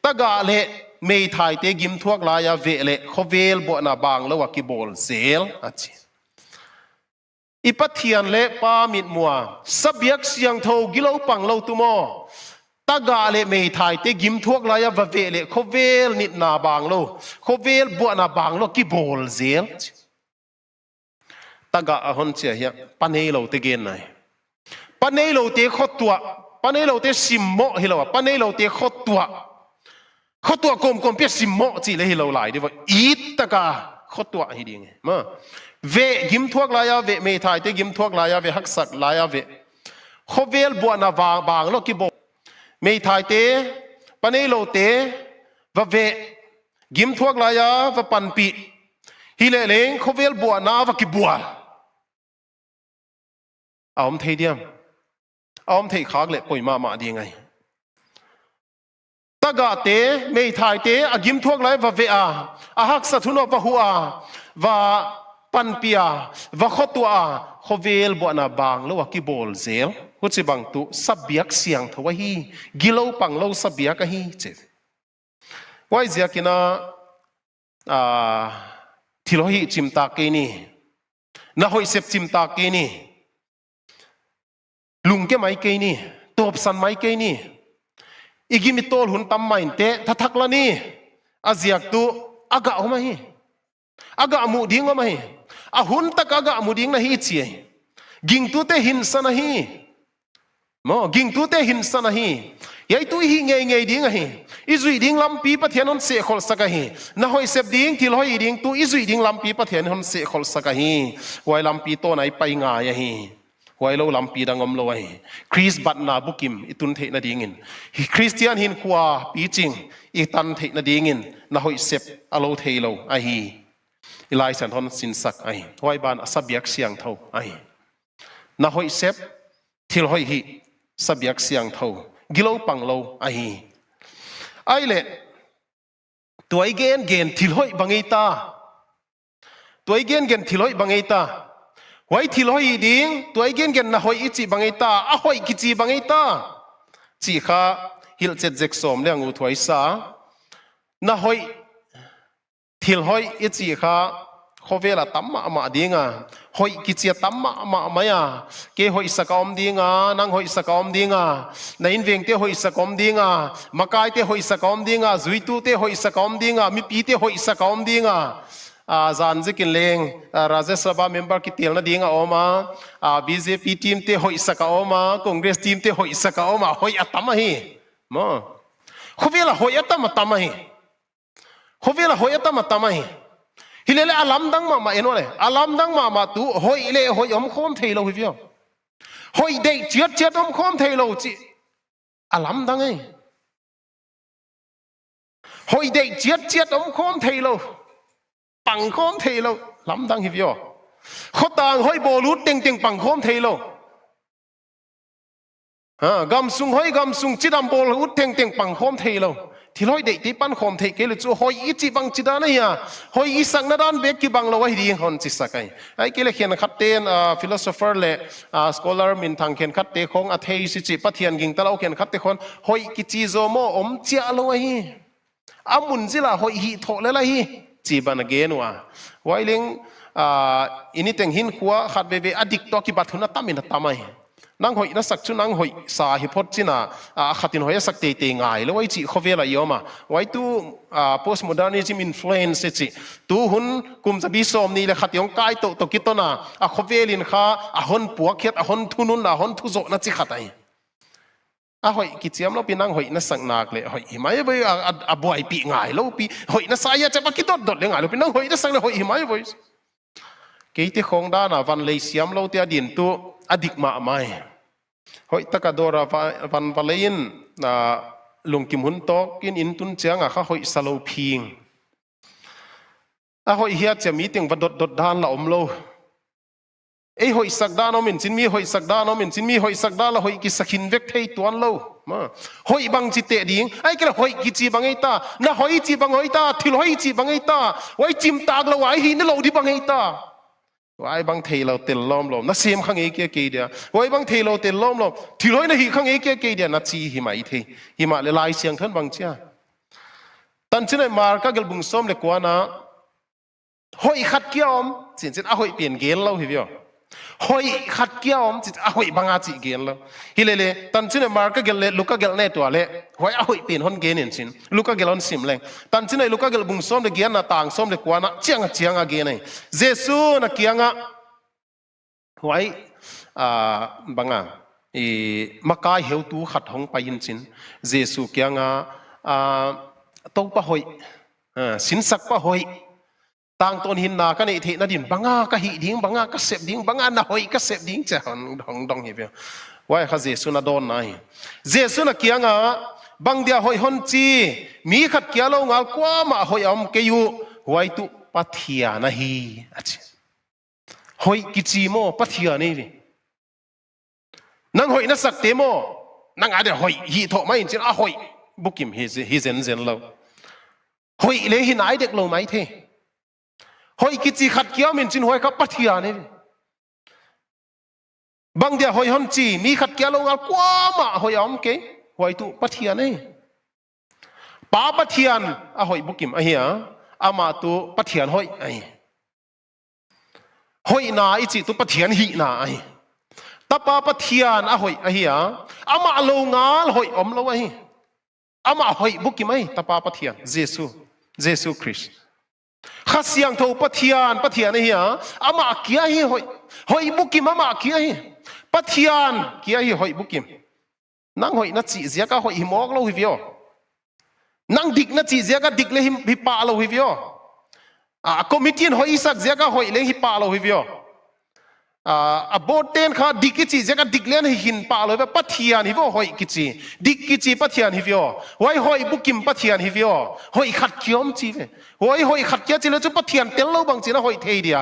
taga le mei thai te gim thuak la ya ve le khovel bo na bang lo wa ki bol zel achi ipathian le pa mit mua sabyak siang tho gilo pang lo tu mo taga le mei thai te gim thuak la ya va ve le khovel nit na bang lo khovel bo na bang lo ki bol zel taga a hon che ya panei lo te gen nai panei lo te khot tua panei lo te sim mo hi lo panei lo te khot tua kom pe sim mo chi le hi lo lai di wa it taga khot tua hi ding ma ve gim thuak la ya ve mei thai te gim thuak la ya ve hak sak la ya ve khovel bo na bang lo ki bo mei thai te panei lo te va ve gim thuak la ya va pan pi hi le leng khovel bo na va ki bua aom thei diam aom thei khak le poi ma di ngai taga te mei thai te a gim thuak lai va ve a hak sa thuno va hua va pan pia va khotua khovel bo na bang lo ki bol zel hu chi bang tu sabyak siang thawa hi gilo pang lo sabyak hi che wai zia kina thilo hi chimta ke ni na hoi sep chimta ke ni lung ke mai ke ni top san mai ke ni igimi tol hun tam main te thathak la ni aziak tu aga oma hi aga mu ding oma hi a hun tak aga mu ding na hi chi ging tu te hin sana hi mo ging tu te hin sana hi yai tu hi ngei ding a hi izui ding lam pi pathian on se khol saka hi na hoi sep ding thil hoi ding tu izui ding lam pi pathian on se khol saka hi wai lam pi to nai pai nga ya hi wai lo lam pi dangom lo ai chris bat na bukim itun the na ding in christian hin kwa pi ching i tan the na ding in na hoi sep alo thei lo a hi ilai san hon sin sak ai wai ban asabyak siang tho ai na hoi sep thil hoi hi sabyak siang tho gilo pang lo ai ai le tuai gen thil hoi bangai ta tuai gen thil hoi bangai ta wai thil hoi ding tuai gen na hoi ichi bangai ta a hoi kichi bangai ta chi kha hil chet jek som le ngu thuai sa na hoi thil hoi ichi kha khovela tamma ma dinga hoi kichia tamma ma ya ke hoi sakom dinga nang hoi sakom dinga na in veng te hoi sakom dinga makai te hoi sakom dinga zui tu te hoi sakom dinga mi pi te hoi sakom dinga zan zikin leng Rajya Sabha member ki tel na dinga oma BJP team te hoi saka oma Congress team te hoi saka oma hoi atama hi mo khovela hoi atama hi khovela hoi atama hi hilele alam dang ma eno le alam dang ma tu hoi le hoi om khom thei lo hi vio hoi dei chiat om khom thei lo chi alam dang ai hoi dei chiat om khom thei lo pang khom thei lo lam dang hi vio khotang hoi bolut teng pang khom thei lo gam sung hoi gam sung chidam bol ut teng pang khom thei lo ที่ร้อยเด็กที่ปั้นขมเทเกลือจู่หอยอีจีบังจิดานี่อ่ะหอยอีสักนาดานเบกกีบังเราไว้ดีหอนจิสักไอ้เกลือเขียนขัดเต้นphilosopher เล่scholar มินทางเขียนขัดเตะของอาเทยสิจิปะเทียนกิงตะเราเขียนขัดเตะคนหอยกิจิโซโมอมเจ้าเราไว้อามุนจิละหอยหิโถเลยละฮีจีบันเกนวะไว้เลี้ยงอินิเต็งหินขัวขัดเบเบอดิกตอกิบัตุนัตตามินัตตาไม่นังหอยนักสักชุนังหอยสาหิพจินะขัดินหอยสักเตะง่ายแล้วไว้จีเขาเวลาเยอะมาไว้ตู้postmodernism influence จีตู้หุ่นกุมจะบิสอมนี่เลยขัดยองกายโตกิตนะเขาเวลินข้าหุ่นปัวเขียดหุ่นทุนุนหุ่นทุโจนัดจีขัดไอ้หอยกิจยามเราเป็นนังหอยนักสักนักเลยหอยหิมายไปบ่อยปีง่ายแล้วปีหอยนักสายจะมาคิดดดเลยง่ายเราเป็นนังหอยนักสักเลยหอยหิมายไปกี่ที่ของด้านวันเลยเสียมเราเตียดินตัวอดิกมาไม่หอยตะกะโดราวันวาเลนลุงกิมหุนโตกินอินตุนเจียงข้าหอยสโลพิงหอยเฮียจะมีติงวัดดด้านละอมโลไอหอยสักด้านน้อมินจินมีหอยสักด้านน้อมินจินมีหอยสักด้านละหอยกิสกินเวกเทยตัวโลมาหอยบังจิตเตดิ่งไอ้ก็ละหอยกิจีบังไอตาน่ะหอยจีบังไอตาทิลหอยจีบังไอตาไว้จิมตากละไว้หินละโลดิบังไอตาไว้บางเทเราเต็มล้อมลมนักเสียมข้างเอกเกียเดียไว้บางเทเราเต็มล้อมลมที่ร้อยนาทีข้างเอกเกียเดียนัดจีหิมะอีเทหิมะเลลายเสียงท่านบางเจ้าตันเช่นไอ้มาร์ก็เกลบุงส้มเล็กกว่านะหอยขัดเกี่ยวสินสินหอยเปลี่ยนเกณฑ์เราเหี้ยหอยขัดเกี่ยวสิหอยบางอาจิเกณฑ์เราฮิเลตันเช่นไอ้มาร์ก็เกลลูกก็เกลเนตัวเล่หอยหอยเปลี่ยนหอนเกณฑ์สินลูกก็เกลหอนสิมแรงตันเช่นไอ้ลูกก็เกลบุงส้มเล็กเกียร์น่ะต่างส้มเล็กกว่านะเจียงเกณฑ์ไอ้เจสูน่ะเกียงอ่ะไว้บางอ่ะมักกายเหวตูขัดห้องไปยินสินเจสูเกียงอ่ะตัวปะหอยสินสักปะหอยต่างต้นหินนากันไอเทนดินบางอ่ะก็หิดิ้งบางอ่ะก็เสพดิ้งบางอ่ะน่ะหอยก็เสพดิ้งจะห้องดองเหี้ยไว้ข้าเจสูน่ะโดนนายเจสูน่ะเกียงอ่ะบางเดียหอยฮอนจีมีขัดเกียร์เรางาลกว่ามาหอยอมเกยูไว้ตุปัทยานะฮีหอยกิจิโมปัทยานี่นังหอยนักสักเตโมนังอะไรหอยฮีโถไม่จริงหอยบุกิมฮีเซนเราหอยเลยหินไอเด็กเราไม่เทหอยกิจิขัดเกี่ยวมันจริงหอยกับปัทยานี่บางเดียหอยฮอนจีมีขัดเกี่ยวเรากว่ามาหอยอมเกยหอยตุปัทยานี่ป้าปัทยานหอยบุกิมเฮียอามาตุปัทยานหอยหอยนาอิจิตุปัทยานหินาตาปาปัทยานหอยเฮียอามาโลงาลหอยอมโลอามาหอยบุกิมตาปาปัทยานเยซูคริสต์ข้าเสียงโทปัทยานเฮียอามาเกียฮีหอยบุกิมอามาเกียฮีปัทยานเกียฮีหอยบุกิมนั่งหอยนัดจีเสียก็หอยหิมอกโลหิวิโอนั่งดิกนัดจีเสียก็ดิกเลยหิปาโลหิวิโอคอมมิตี้หอยสักเสียก็หอยเลยหิปาโลหิวิโอโบเทนข้าดิกกิจิเสียก็ดิกเลี้ยนหินปาโลหิปัทยานหิวิโอหอยกิจิดิกกิจิปัทยานหิวิโอไว้หอยบุกิมปัทยานหิวิโอหอยขัดเกี่ยวมจีเว้หอยขัดเกี่ยวจีเลยจุปัทยานเตลโลบางจีนะหอยเทีย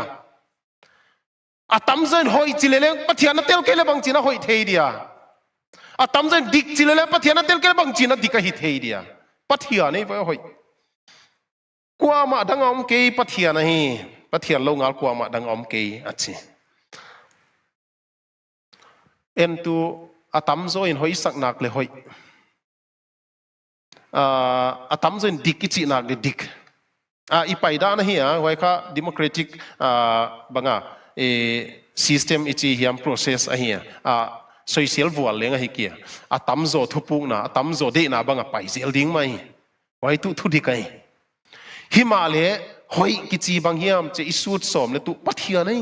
ตั้มเซนหอยจีเลยปัทยานเตลเกลบางจีนะหอยเทียตั้มเซนดิกจีเลยปัทยานเตลเกลบางจีนะดิกหิเทียปัทยานนี่ไว้หอยกว่ามาดังอมเกยปัทยานนี่ปัทยานลงอัลกว่ามาดังอมเกยอัจฉริเอ็นตูตั้มโซอินหอยสักนักเลยหอยตั้มโซอินดิกกิจินักเลยดิกอีไปด้านนี้ไว้ค่ะ democratic บางsystem อีจีเฮียม process เฮียsocial วัวเลี้ยงเฮียเกียตั้มโซทุปุกนะตั้มโซเดน่ะบางไปเซลดิ้งไหมไว้ตุทุดิกันฮิมาเลหอยกิจิบางเฮียมจะอิสุดสมเลยตุปัทยานี่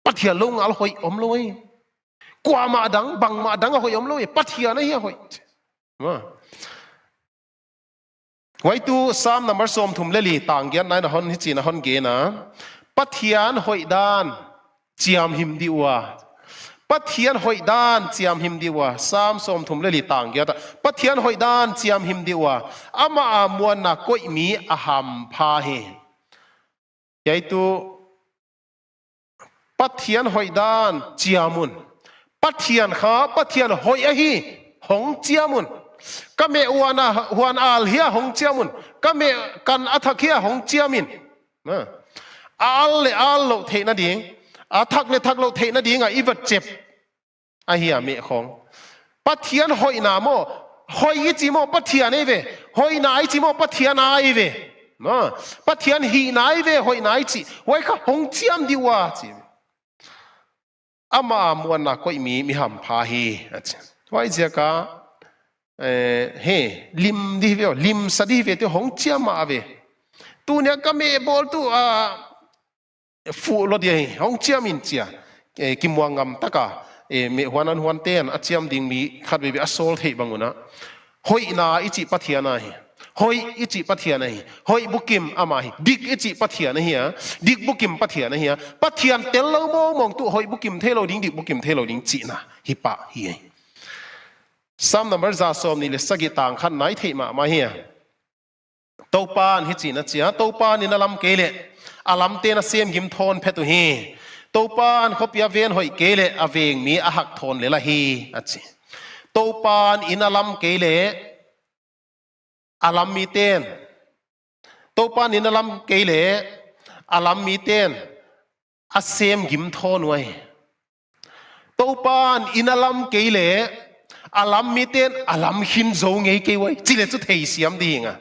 ปัทยาลงอัลหอยอมลอยกว่ามาดังบางมาดังหอยอมลอยปัทยานี่หอยมาไว้ตุสามนัมเบอร์สมทุมเลลีต่างกันนายนะฮอนฮิจินะฮอนเกนะปัทยานหอยดานเจียมหิมดิวะปัทยานหอยดานเจียมหิมดิวะสามสมทุมเลลีต่างกันปัทยานหอยดานเจียมหิมดิวะอามาอามวนนักก้อยมีอาหามพาเฮยัยตุปัทยานหอยดานเจียมุนปัทยานข้าปัทยานหอยฮีหงเจียมุน ก็เมวันฮวนอาลเฮียหงเจียมุนก็เมกันอัฐเฮียหงเจียมินอาลเลอาลโลเทนดิ่งอาทักเลทักโลเทนดิ่งอีวัดเจ็บอาเฮียเมของปัทเทียนหอยนาโมหอยจิโมปัทเทียนเอเวหอยนาจิโมปัทเทียนนาเอเวปัทเทียนหีนาเอเวหอยนาจิหอยข้าหงเจียมดีวะจิอามามวนนักก็มีหำพาฮีไว้เจ้าก็เฮลิมดีเวลิมสดีเวที่หงเจียมมาเวตัวเนี้ยก็ไม่บอลตัวฟูรถยังหงเจียมินเจียกิมวังงามตะกามีหัวนั้นหัวเตียนอาเจียมดิ่งมีขัดเบบีอสโซลเทบังนะหอยนาอิจิปัทยานาฮีหอยอิจิปัทยานาฮีหอยบุกิมอามาฮีดิกอิจิปัทยานาฮีดิกบุกิมปัทยานาฮีปัทยานเตลโลมองตัวหอยบุกิมเทโลดิ่งดิกบุกิมเทโลดิ่งจีน่ะฮิปะฮีซ้ำนับเจ้าสมนี่เลยสกิต่างขันไหนเทมาเฮียโตปานฮิจีนะจีฮะโตปานนี่นั่นลำเกลเลอาลำเตนะเสียมกิมทอนเพตุฮีโตปานเขาเปียเวียนหอยเกลเลอเวงมีอาหักทอนเลละฮีอัจฉริโตปานอินาลำเกลเลอาลำมีเตนโตปานอินาลำเกลเลอาลำมีเตนอาเสียมกิมทอนไว้โตปานอินาลำเกลเลอาลัมมีเตนอาลัมหินโจงไงเกี่ยวจิเลจุดเฮียสียมดีงะ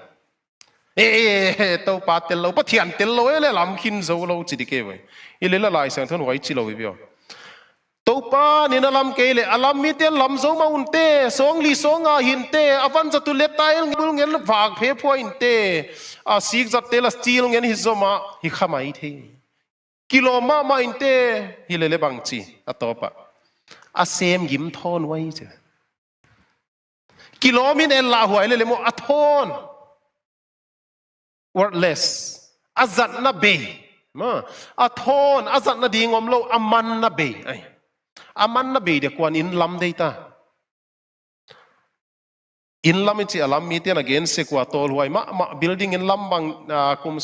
ตัวปาเตลโลปะเทียนเตลโลเลยอาลัมหินโจโลจิดิเกี่ยวอีเลละลายสังทนไว้จิโลวิบยตัวปานี่นาลัมเกลอาลัมมีเตนลัมโจมาอุนเตสองลีสองอาหินเตอวันจะตุเล็บตายบุลเงินฝากเพย์พอยน์เตอาสิกจัดเตลสตีลเงินฮิโซมาฮิขมาอีเทกิโลมาอินเตฮิเลเลบังจีอัตโตปะอาเซมยิมทอนไว้เจกิโลมินเอลลาหัวเลยเลยโมอัทอน wordless อาจัดนับเบย์มาอัทอนอาจัดนัดดิ่งอมโลอามันนับเบย์อามันนับเบย์เดี๋ยวกวนอินลัมเดต้าอินลัมจิอาลัมมีเตียนเกนเสกว่าโตลหวยมา building อินลัมบังคุม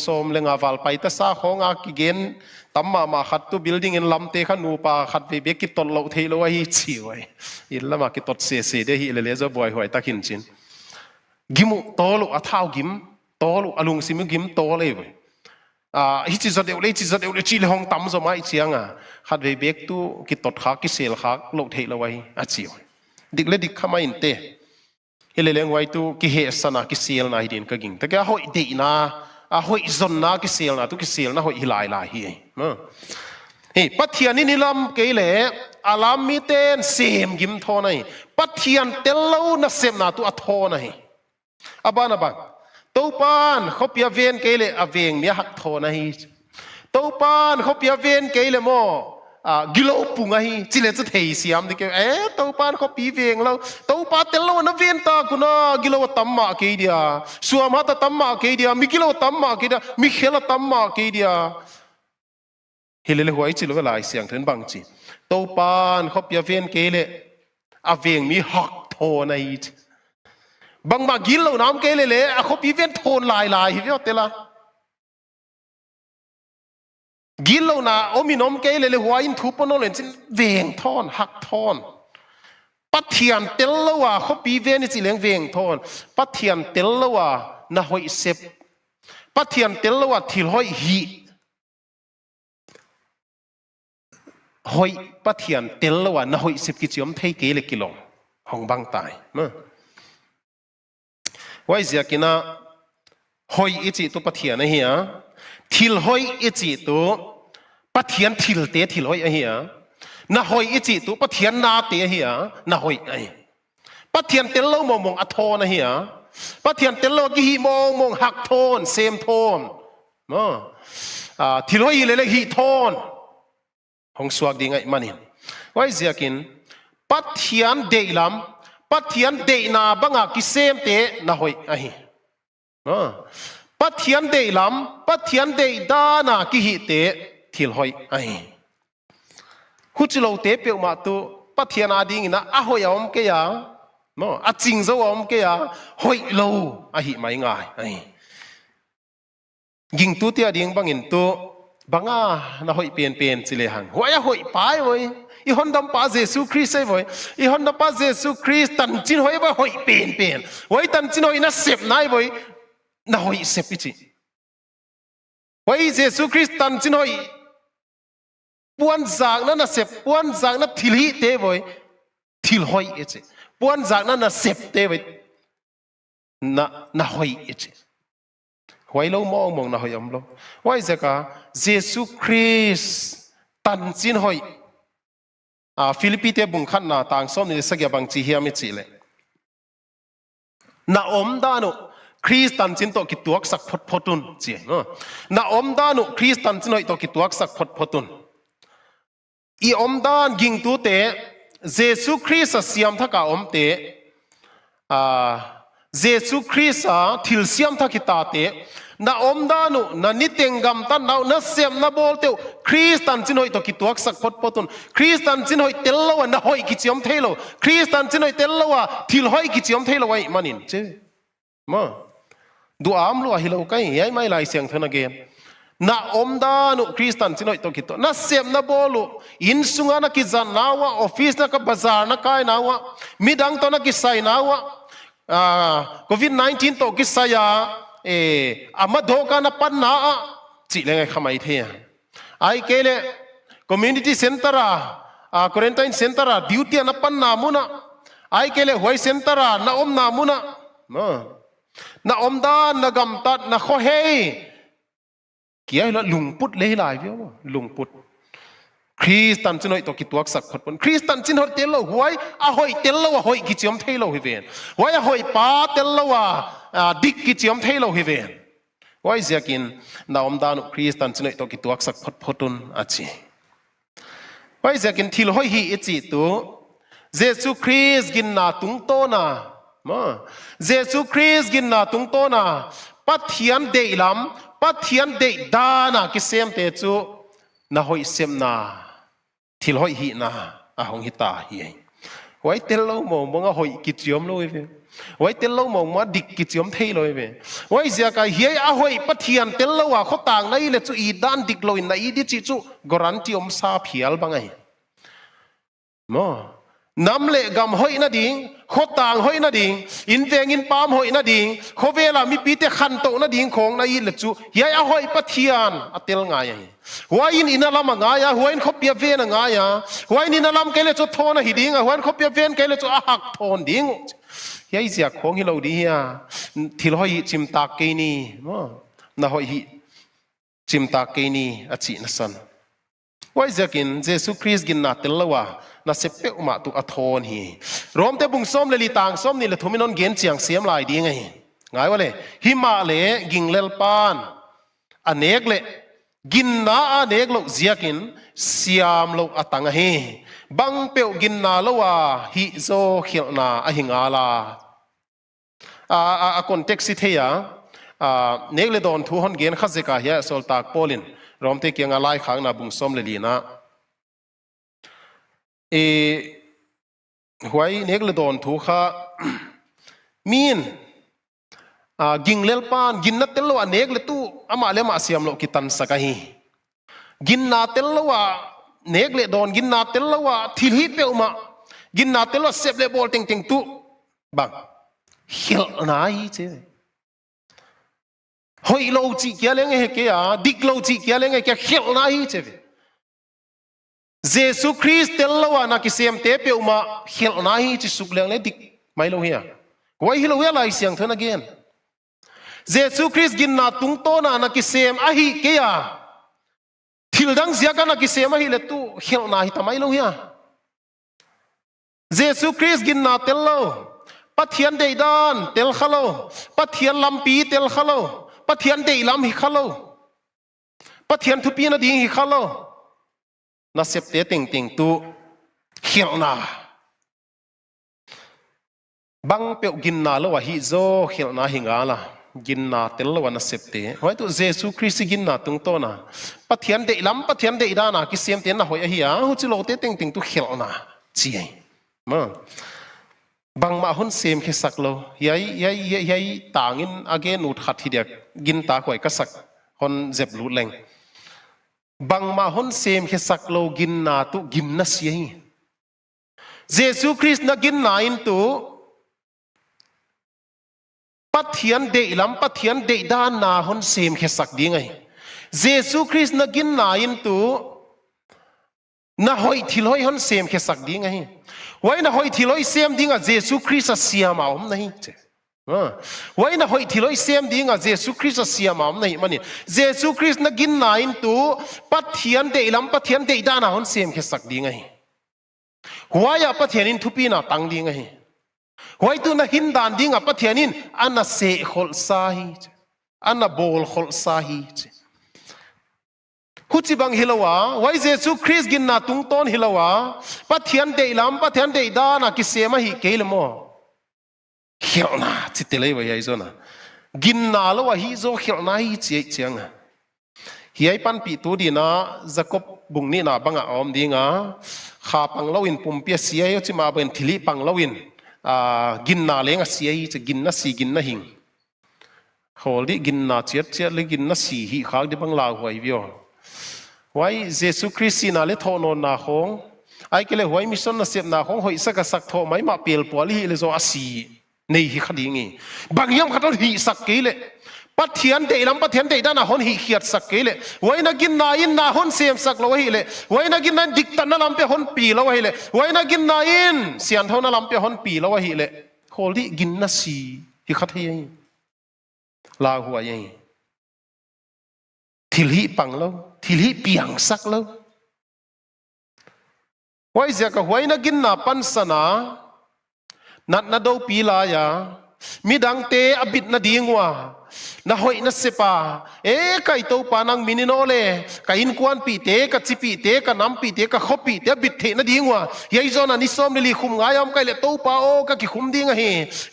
สมเลงาวาลไปแต่ซาของอากิเกนตั้มมาขัดตัว building อินลัมเตขันนูปาขัดเบกิตตลกเทลวยชิวไว้อินลัมกิตตเสเดฮิเลเลจะบ่อยหวยตะขินจินกิมุโตลุอัท้าวกิมโตลุอลุงซิมุกิมโตเลยเว้ยฮิจิจัดเอวเลยจิจัดเอวเลยจีเลห้องตั้มสมัยเชียงขัดเบกตัวกิตตขากิเซลขาโลกเทลวยอาชิวดิกเลดิกขมาอินเตเฮเลเลงไว้ตัวกิเฮสนากิเซลนาฮิดินก็กิงแต่แกหอยดีนาหอยจนนากิเซลนาตุกิเซลนาหอยฮิลายลายฮีเฮ้ปัทยานี่นิลำเกลเลอาลามีเตนเซมกิมทอนัยปัทยานเตลโลนัสเซมนาตุอัทอนัยอาบานตัวปานเขาเปียเวนเกลเลอเวงเนี่ยหักทอนัยตัวปานเขาเปียเวนเกลเลโมกิโลปุงไงจิเลจะเทียสียมดิเกตัวปานเขาปีเวงแล้วตัวปานเตลโลนับเวนตากุนากิโลตัมมาเกเดียสวมาตตัมมาเกเดียมิกิโลตัมมาเกเดียมิเคลตัมมาเกเดียเฮเลเลหัวจิโลเวลาเสียงถึงบางจีตัวปานเขาเปียเวนเกเลอเวงมีหักโทในบางมากิโลน้ำเกเลเลเขาปีเวนโทนลายฮิวิโอเตล่ากิโลน่ะโอมินอมเกลเลยหัวอินทุปนอลเลนจิเวงทอนหักทอนปัทยานเตลลวะเขาปีเวนิจิเลงเวงทอนปัทยานเตลลวะน่ะหอยเซปปัทยานเตลลวะทิลหอยฮีหอยปัทยานเตลลวะน่ะหอยเซปกิจยมเทเกลกิโลห้องบังตายมั้งไว้เสียกินะหอยอิจิตุปัทยานนะเฮียทิลหอยอิจิตุปัทยานทิลเตทิลหอยเฮียน่ะหอยอิจิตุปัทยานนาเตเฮียน่ะหอยปัทยานเตลโลมองอัทโทนะเฮียปัทยานเตลโลกิฮิมองหักโทนเซมโทนทิลหอยเลยฮิโทนห้องสวกดีไงมันนี่ไว้เสียกินปัทยานเดลัมปัทยานเดนาบังอากิเซมเตน่ะหอยปัทยันเดลัมปัทยันเดดานากิฮิเตทิลหอยหุจิโลเตเปียวมาตุปัทยันอาดิงนะอะหอยอมเกียอะจิงโซอมเกียหอยโลอะหิไม่ง่ายยิงตุเตียดิงบังอินตุ บังนะหอยเปลี่ยนสิเลยหังหัวหอยป้ายไว้อีฮอนดัมป้าเยซูคริสต์ไว้อีฮอนดัมป้าเยซูคริสต์ตันจินหอยว่าหอยเปลี่ยนไว้ตันจินหอยน่ะเสพนายไว้น่ะหอยเสพจิไว้เยซูคริสต์ตันจินหอยปวนจากนั้นน่ะเสพปวนจากนั้นทิลิเตไว้ทิลหอยจิปวนจากนั้นน่ะเสพเตไว้น่ะหอยจิไว้เรามองน่ะหอยอมเราไว้จะกะเยซูคริสต์ตันจินหอยฟิลิปปีเตบุงขันนาต่างส้มนี่สักอย่างบางจีเฮียไม่จีเลยน่าอมดานุคริสตันจินโตกิตัวสักพดตุนจีน่าอมดานุคริสตันจินหอยโตกิตัวสักพดตุนอีอมดานกิงตัวเตเยซูคริสต์เสียมทักกะอมเตเยซูคริสต์ทิลเสียมทักกิตาเตน่าอมดานุน่านิเตงกัมตันน่าเสียมน่าบอลเตวคริสตันจินหอยตัวกิตัวสักพดตุนคริสตันจินหอยเตลลวะน่าหอยกิจยมเทโลคริสตันจินหอยเตลลวะทิลหอยกิจยมเทโลไว้มานินเจ้มาดูอามลูอะฮิโลกัยยัยไม่ไล่เสียงเท่านั้นเองน่าอมดานุคริสตันจินหอยตัวกิตัวน่าเสียมน่าบอลูอินสุงานักกิจานนาวะออฟฟิศนักบาซาร์นักกายนาวะมิดังตัวนักกิจไซนาวะโควิด-19ตัวกิจไซยาอามาโดกานะปันนาจิเลงไงขมายเทียไอเกเลคอมมูนิตี้เซ็นเตอร์ควอรันไทน์เซ็นเตอร์ดิวตี้นะปันนามุนะไอเกเลหวยเซ็นเตอร์นะอมนามุนะนะอมดานนะกัมตัดนะข้อเฮเกี่ยละลุงพุทธเลยหลายเดียวลุงพุทธคริสตันจินหอยตัวกิตัวสักคนคริสตันจินหอยเตลโลหวยอะหอยเตลโลหอยกิจยมเทโลฮิเวนหวยอะหอยป้าเตลโลดิกกิจยมเทโลฮิเวนหวยเสียกินนาอมดานุคริสตันจินหอยตัวกิตัวสักพดตุนอาชีหวยเสียกินทิลหอยฮีอิจิตัวเยซูคริสกินนาตุงโตนาเยซูคริสกินนาตุงโตนาปัทยันเดอิลัมปัทยันเดดานากิเซมเตจูน่าหอยเซมนาทิลหอยฮีนาหงฮิตาฮีไว้เตลโลมองมองหอยกิจยมโลยเวไว้เตลโลมองมาดิกกิจยมเทโลยเวไว้เสียกายเฮียหอยปัทยันเตลโลว่าเขาต่างในเลจูอีดานดิกโลยในอีดิจิจูกรันติอมซาเพียลบังไงน้ำเละกำหอยนาดิงขต่างหอยนาดิงอินเวงอินปามหอยนาดิงขเวลามีปีเตขันโตนาดิงของนายเลจูยายหอยปัทยานอเตลงายหัวอินนาลามงายหัวอินขบเปียเวนงายหัวอินนาลามเกลจูโทนะหิดิงหัวอินขบเปียเวนเกลจูอาหักโทนดิงยายเสียของฮิโลดีฮะทิลหอยจิมตาเกนีน่าหอยจิมตาเกนีอจินสันไว้จะกินเยซูคริสต์กินนาเตลวะน่าเสพเปอุมาตุอัทอนฮีรวมแต่บุงส้มเลลิตางส้มนี่แหละทุมินนเกณฑ์เจียงเสียมลายดีไงไงวะเลยหิมาเลกิงเลลปานอเนกเลกินนาอเนกโลเจียกินเสียมโลอตังเฮบังเปวกินนาโลวะฮิโซเขียนาอหิงอาลาคอนเท็กซิเทียเนกเลดอนทุหนเกณฑ์ขัดเจกาเฮียโซลตากโพลินรวมแต่เกียงอะไรขังนาบุงส้มเลลีนะหวยเนกเลดอนทุข้ามีนกิงเลลปานกินนัดเตลวะเนกเลตู้อามาเลมาเสียมโลกิตันสักฮีกินนาเตลวะเนกเลดอนกินนาเตลวะทิลฮิเปอุมากินนาเตลวะเซฟเลบอลเต็งเต็งตู้บังเฮียนายเจ้หอยโลจิเกียเลงเฮเกียดิกโลจิเกียเลงเฮเกียเฮียนายเจ้เยซูคริสต์เตลโลวะนักเสียมเตเปอุมาเฮียนายจิสุกเลงเลดิกไม่โลเฮียไว้ฮิโลเวลาเสียงเท่านั้นเองเยซูคริสต์กินนาตุงโตนานักเสียมอหิเกียทิลดังเสียกันนักเสียมอหิเลตุเฮียนายทำไมโลเฮียเยซูคริสต์กินนาเตลโลปัทยันเดดานเตลขโลปัทยันลัมปีเตลขโลปัทยันเดลัมฮิขโลปัทยันทุปีนาดิงฮิขโลน่าเสพเตติงติงตูเขียวนาบังเปียวกินนาแล้วว่าฮิโซเขียวนาหิงาละกินนาเตลแล้วว่าน่าเสพเตไว้ตัวเยซูคริสต์กินนาตุงโตนะปัทยันเดลัมปัทยันเดดานะกิเสียมเตนะหอยเฮียหูจิโลเตติงติงตูเขียวนาจีมาบังมาหุ่นเสียมแค่สักโลยัยต่างอินอาเกนูดขัดทีเดียกินตาหวยก็สักคนเจ็บรูดแรง bang ma hon sem khe saklo gin na tu gin na siai Jesus Christ na gin na in tu pathian de lam pathian de dan na hon sem khe sak ding ai Jesus Christ na gin na in tu na hoi thiloi hon sem khe sak ding ai wai na hoi thiloi sem ding a Jesus Christ a siam om nahi che wai na hoi thiloi sem ding a Jesus Christ a siam om nahi mani Jesus Christ na gin na in tu pathian de lam pathian de dan na hon sem khe sak ding ai wai a pathian in thupi na tang ding ai wai tu na hin dan ding a pathian in ana se khol sahi ana bol khol sahi huchi bang hilawa wai Jesus Christ gin na tung ton hilawa pathian de lam pathian de da na ki sema hi keilmo khilna chitele wa yai zona gin na lo wa hi zo khilna hi che chianga hi ai pan pi tu di na Jacob bung ni na banga om dinga kha pang lawin pumpia sia yo chi ma ben thili pang lawin gin na lenga sia hi che gin na si gin na hing hol di gin na chiat chiat le gin na si hi khak di bang la huai vio why Jesus Christ na le tho non na khong ai ke le why mission na sep na khong hoi saka sak tho mai ma pel poli hi le zo asi nei hi khadingi bang yam khaton hi sak ke le pathian de lam pathian de da na hon hi khiat sak ke le why na gin na in na hon sem sak lo hi le why na gin na dik tan na lam pe hon pi lo hi le why na gin na in sian tho na lam pe hon pi lo hi le hol di gin na si hi khat hi la huwa yi thil hi pang lo thil hi piang sak lo wai zia ka huai na gin na pan sana nat na do pi la ya midang te abit na dingwa na hoi na sepa kai to panang mininole ka in kwan pi te ka chi pi te ka nam pi te ka khopi te bit the na dingwa yei zona ni som ni li khum ngayam kai le to pa o ka ki khum ding hi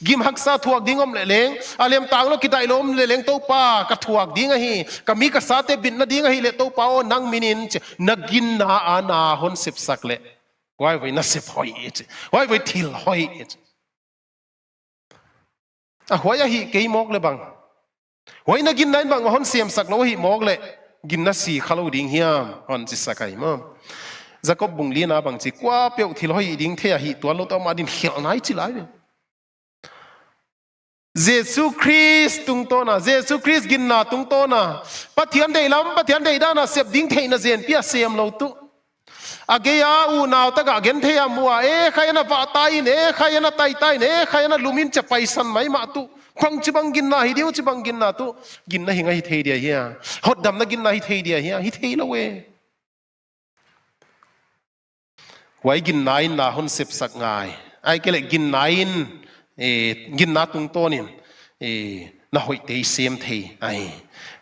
gim hak sa thuak dingom le leng alem tang lo ki dai lom le leng to pa ka thuak ding hi ka mi ka sa te bit na ding hi le to pa o nang minin na gin na ana hon sep sak le wai vai na sep hoi it wai vai thil hoi it a hoi hi ke mok le bang why na gin nain bang hon siam sak lo hi mok le gin na si khalo ding hiam hon chi sakai ma Jacob bung li na bang chi kwa peu thil hoi ding the hi to lo to ma din khel nai chi lai Jesus Christ tung to na Jesus Christ gin na tung to na pathian dei lam pathian dei da na sep ding the na zen pia siam lo tu ageya u naw ta ga gen the ya muwa khayana va tai ne khayana tai tai ne khayana lumin cha paisan mai ma tu khang chi bang gin na hi diu chi bang gin na tu gin na hinga hi thei dia hi hot dam na gin na hi thei dia hi thei lo we wai gin na in na hon sep sak ngai ai ke le gin na in gin na tung tonin na hoi te sem thei ai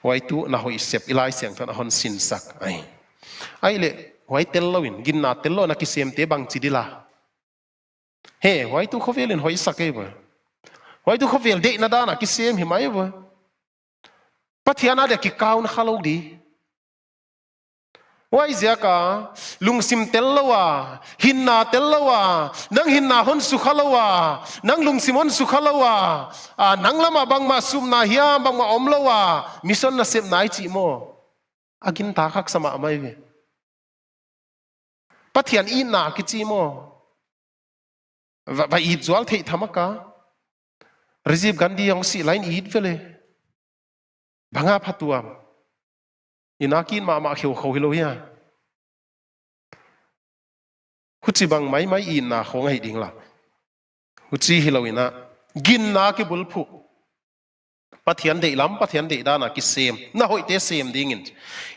wai tu na hoi sep ilai siang thon hon sin sak ai le wai tel lowin gin na tel lo na ki sem te bang chi dila he wai tu khovelin hoi sak e ba why do khovel de na dana ki sem hi mai wa pathiana de ki kaun khalo di why zia ka lungsim tellowa hinna tellowa nang hinna hon su khalowa nang lungsim hon su khalowa nang lama bang ma sum na hiam bang ma omlowa mission na sep nai chi mo agin ta khak sama mai ve pathian in na ki chi mo va i zwal thei thamaka Rajiv Gandhi yang si lain eat vele banga phatuam inakin ma kheu khou hilo ya huchi bang mai in na khong ai ding la huchi hiloina gin na ki bulphu pathian de lam pathian de da na ki sem na hoi te sem dingin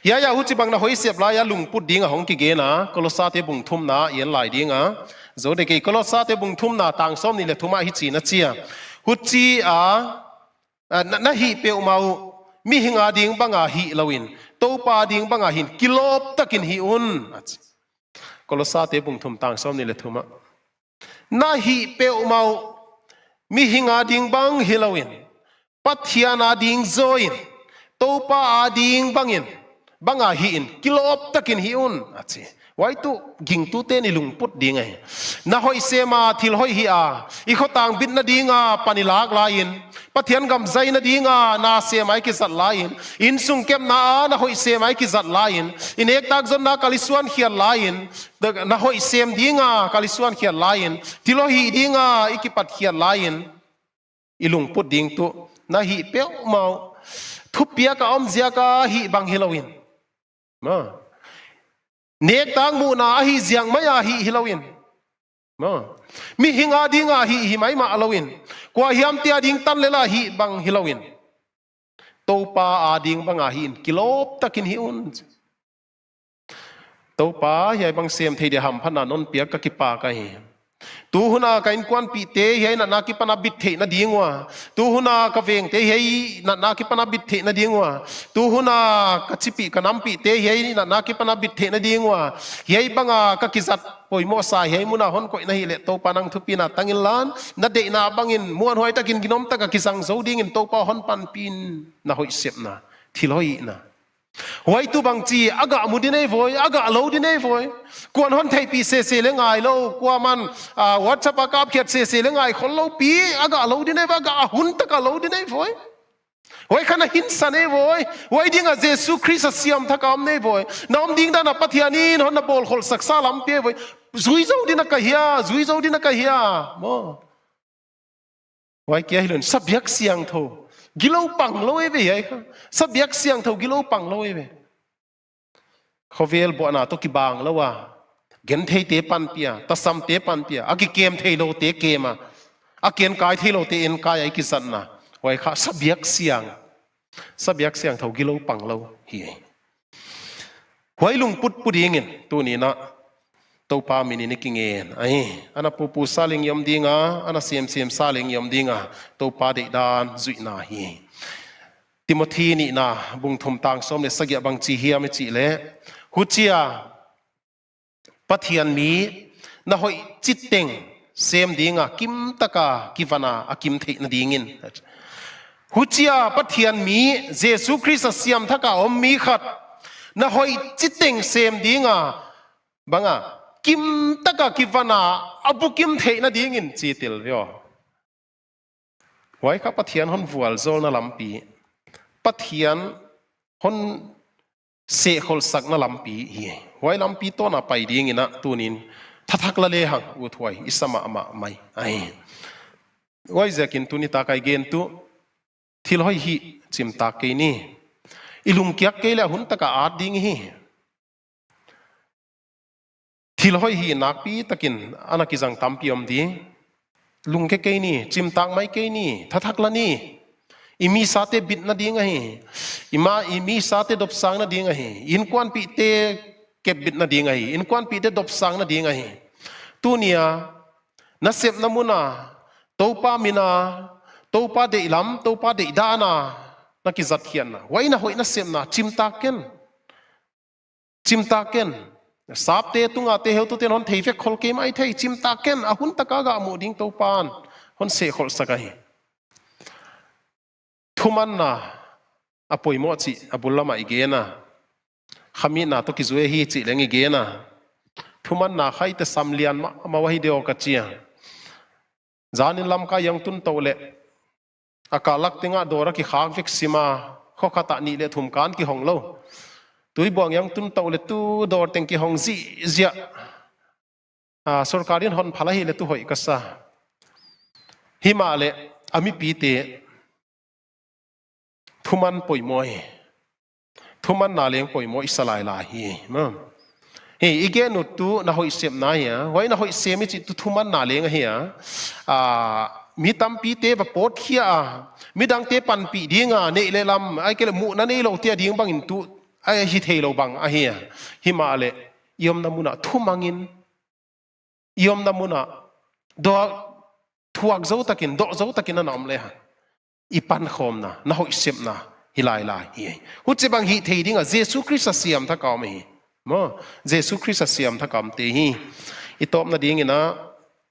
ya huchi bang na hoi sep la ya lungput ding a hong ki ge na kolosa te bung thum na yen lai ding a zo de ke kolosa te bung thum na tang som ni le thuma hi chi na chia huchi na hi pe mau mi hinga ding banga hi lawin to pa ding banga hin kilop takin hi un kolosa te bung thum tang som ni le thuma na hi pe mau mi hinga ding bang hi lawin pathiana ding zoin to pa ding bangin banga hi in kilop takin hi un ไว้ตุกิงตุเตนิลุงปุดดีไงนะหอยเสมาทิลหอยฮีอาอีเขาต่างบิดนาดีงาปานิลากลายินปะเทียนกำใจนาดีงานาเสมาอิกิสัตลายินอินสุงเก็บนานะหอยเสมาอิกิสัตลายินอินเอกตักจนนากาลิสวนเขียนลายินนะหอยเสมดีงากาลิสวนเขียนลายินทิลหอยฮีดีงาอิกิปัดเขียนลายินอีลุงปุดดิงตุนะฮีเปียวเมาทุบเปียกอมเจียกาฮีบังฮิลาวินมาเนกตังมูนาฮีเจียงไม่อาฮีฮิลาวินมามีหิงาดิงาฮีไม่มาลาวินกว่าฮิมเตียดิงตันเลลาฮีบังฮิลาวินโตปาอาดิงบังอาฮีนกิโลบตะกินฮิอุนโตปาใหญ่บังเสียมเทียหัมพนานนเปียกกิปากันตูหุนากันกวนปีเตเฮนันนากิปนาบิดเทนดีงวะตูหุนากเวงเตเฮนันนากิปนาบิดเทนดีงวะตูหุนากชิปีกนำปีเตเฮนันนากิปนาบิดเทนดีงวะเฮบังกกิจัดปอยโมสายเฮมุนาฮอนก็อินหิเลโตปานังทุปีนาตังอินลานนัดเดนาบังอินมวนหอยตะกินกินอมตะกกิสังโซดิงอินโตปาฮอนปันปินนาหอยเสพนาทิลหอยนาไว้ตุบังจีอากามุดินเอฟอยอากาโลดินเอฟอยกวนฮอนไทยปีเซเซเลงไงโลกว่ามันวัดสปากาบเขียดเซเซเลงไงคนโลปีอากาโลดินเอฟอากาหุนตะกาโลดินเอฟอยไว้ขณะหินสันเอฟอยไว้ดิ้งอาเจสุคริสต์เสียมทะกามเนฟอยน้อมดิ้งด้านปัทยานีนฮอนนับบอลขลสักซาลัมเปียฟอยจุยเจ้าดินักเฮียจุยเจ้าดินักเฮียโมไว้เกี่ยหิลุนสับยักเสียงโทกิโลปังโลเอเว่ค่ะสับยักเสียงเท่ากิโลปังโลเอเว่เขาเวลบ่อนาตุกิบางแล้วว่าเกนเทเตปันเปียตัสัมเตปันเปียอากิเกมเทโลเตเกมอาเกนกายเทโลเตเอ็นกายไอกิสันนะไว้ค่ะสับยักเสียงเท่ากิโลปังโลเฮียไว้ลุงปุดปุดยิงตัวนี้นะตัวปามินิกิงเงินไอ้อันนั้นปูซาลิงยมดิงาอันนั้นเสียมซาลิงยมดิงาตัวปาเดดานจุยนาฮีติโมธีนี่นะบุงทมตังสมเลสกยบังจีเฮียไม่จีเลหุจียปัทยันมีนะหอยจิตเต็งเสียมดิงากิมตะกากิวนาอากิมเทนดิงินหุจียปัทยันมีเยซูคริสต์เสียมทะกาอมมีขัดนะหอยจิตเต็งเสียมดิงาบังอากิมตะกะกิวนาอบุกิมเทนะดีงินจีติลเยอไว้ข้าปะเทียนฮอนวัวลโซลนะลำปีปะเทียนฮอนเสกลสักนะลำปีเฮียไว้ลำปีต้นอะไปดีงินนะตัวนี้ทักละเลหังอุทวยอิสมามาไม่ไอไว้จะกินตัวนี้ตาไกเกนตัวที่ลอยฮีจิมตาเกนี่อิลุงเกียกเกลหุ่นตะกะอาดดีงี้ที่เราให้นักปีตะกินอันนักกิจังตั้มพิมดีลุงแค่นี่จิมตังไม่แค่นี่ทักละนี่อิมีสาเตบิดนาดีไงอิมีสาเตดบสังนาดีไงอินควันปีเตเก็บบิดนาดีไงอินควันปีเตดบสังนาดีไงตัวเนี้ยนัสเซบนามุนาโตปามินาโตปาเดอิลัมโตปาเดอิดานานักกิจัดเขียนนะไว้นะหอยนัสเซบนาจิมตาเกนสาบเตตุงอาเตเฮตุเตนฮอนเทฟคอลเกมไอเทจิมตาเกนอาหุนตะกากามูดิงโตปานฮอนเสคอลสกายทุมันนะอปอยโมจิอบุลลามาอีเกนะขมินาตุกิจเวฮีจิเลงอีเกนะทุมันนะใครแต่สัมเลียนมาวะฮิเดียวกัจเจียจานินลำกายังตุนโตเลอากาลักติงาโดรักิขากฟิกซิมาข้อขตานีเลทุมการกิหงโลตุยบวงยังตุนโตเลตุดอร์เต็งกิหงซีเจียสุรการินฮอนพลาฮิเลตุหอยกัสซาฮิมาเลอามิปีเตทุมันป่วยมวยทุมันนาเลียงป่วยมวยสลายลาฮีมั้งเฮ้อีเกนุตุน่าหอยเสียมนายไว้น่าหอยเสียมิจิตุทุมันนาเลียงเฮียมีตั้มปีเตบปอดเขียมีดังเตปันปีดีงาเนเลลำไอ้เกลมุนันเอโลเตียดีงบังอินตุไอ้ฮิเทโลบังเฮียฮิมาเลยมนามุนาทุมังอินยมนามุนาดอทวกเจ้าตะกินดอเจ้าตะกินนั่นอมเลยฮะอีปันคอมนะน่าหอยเสียมนะฮิลายลายเฮียหุ่นเจ็บังฮิเทดีงาเยซูคริสต์เสียมทักกาวมีมั้งเยซูคริสต์เสียมทักกามเตฮีอีตอมนาดีงินะ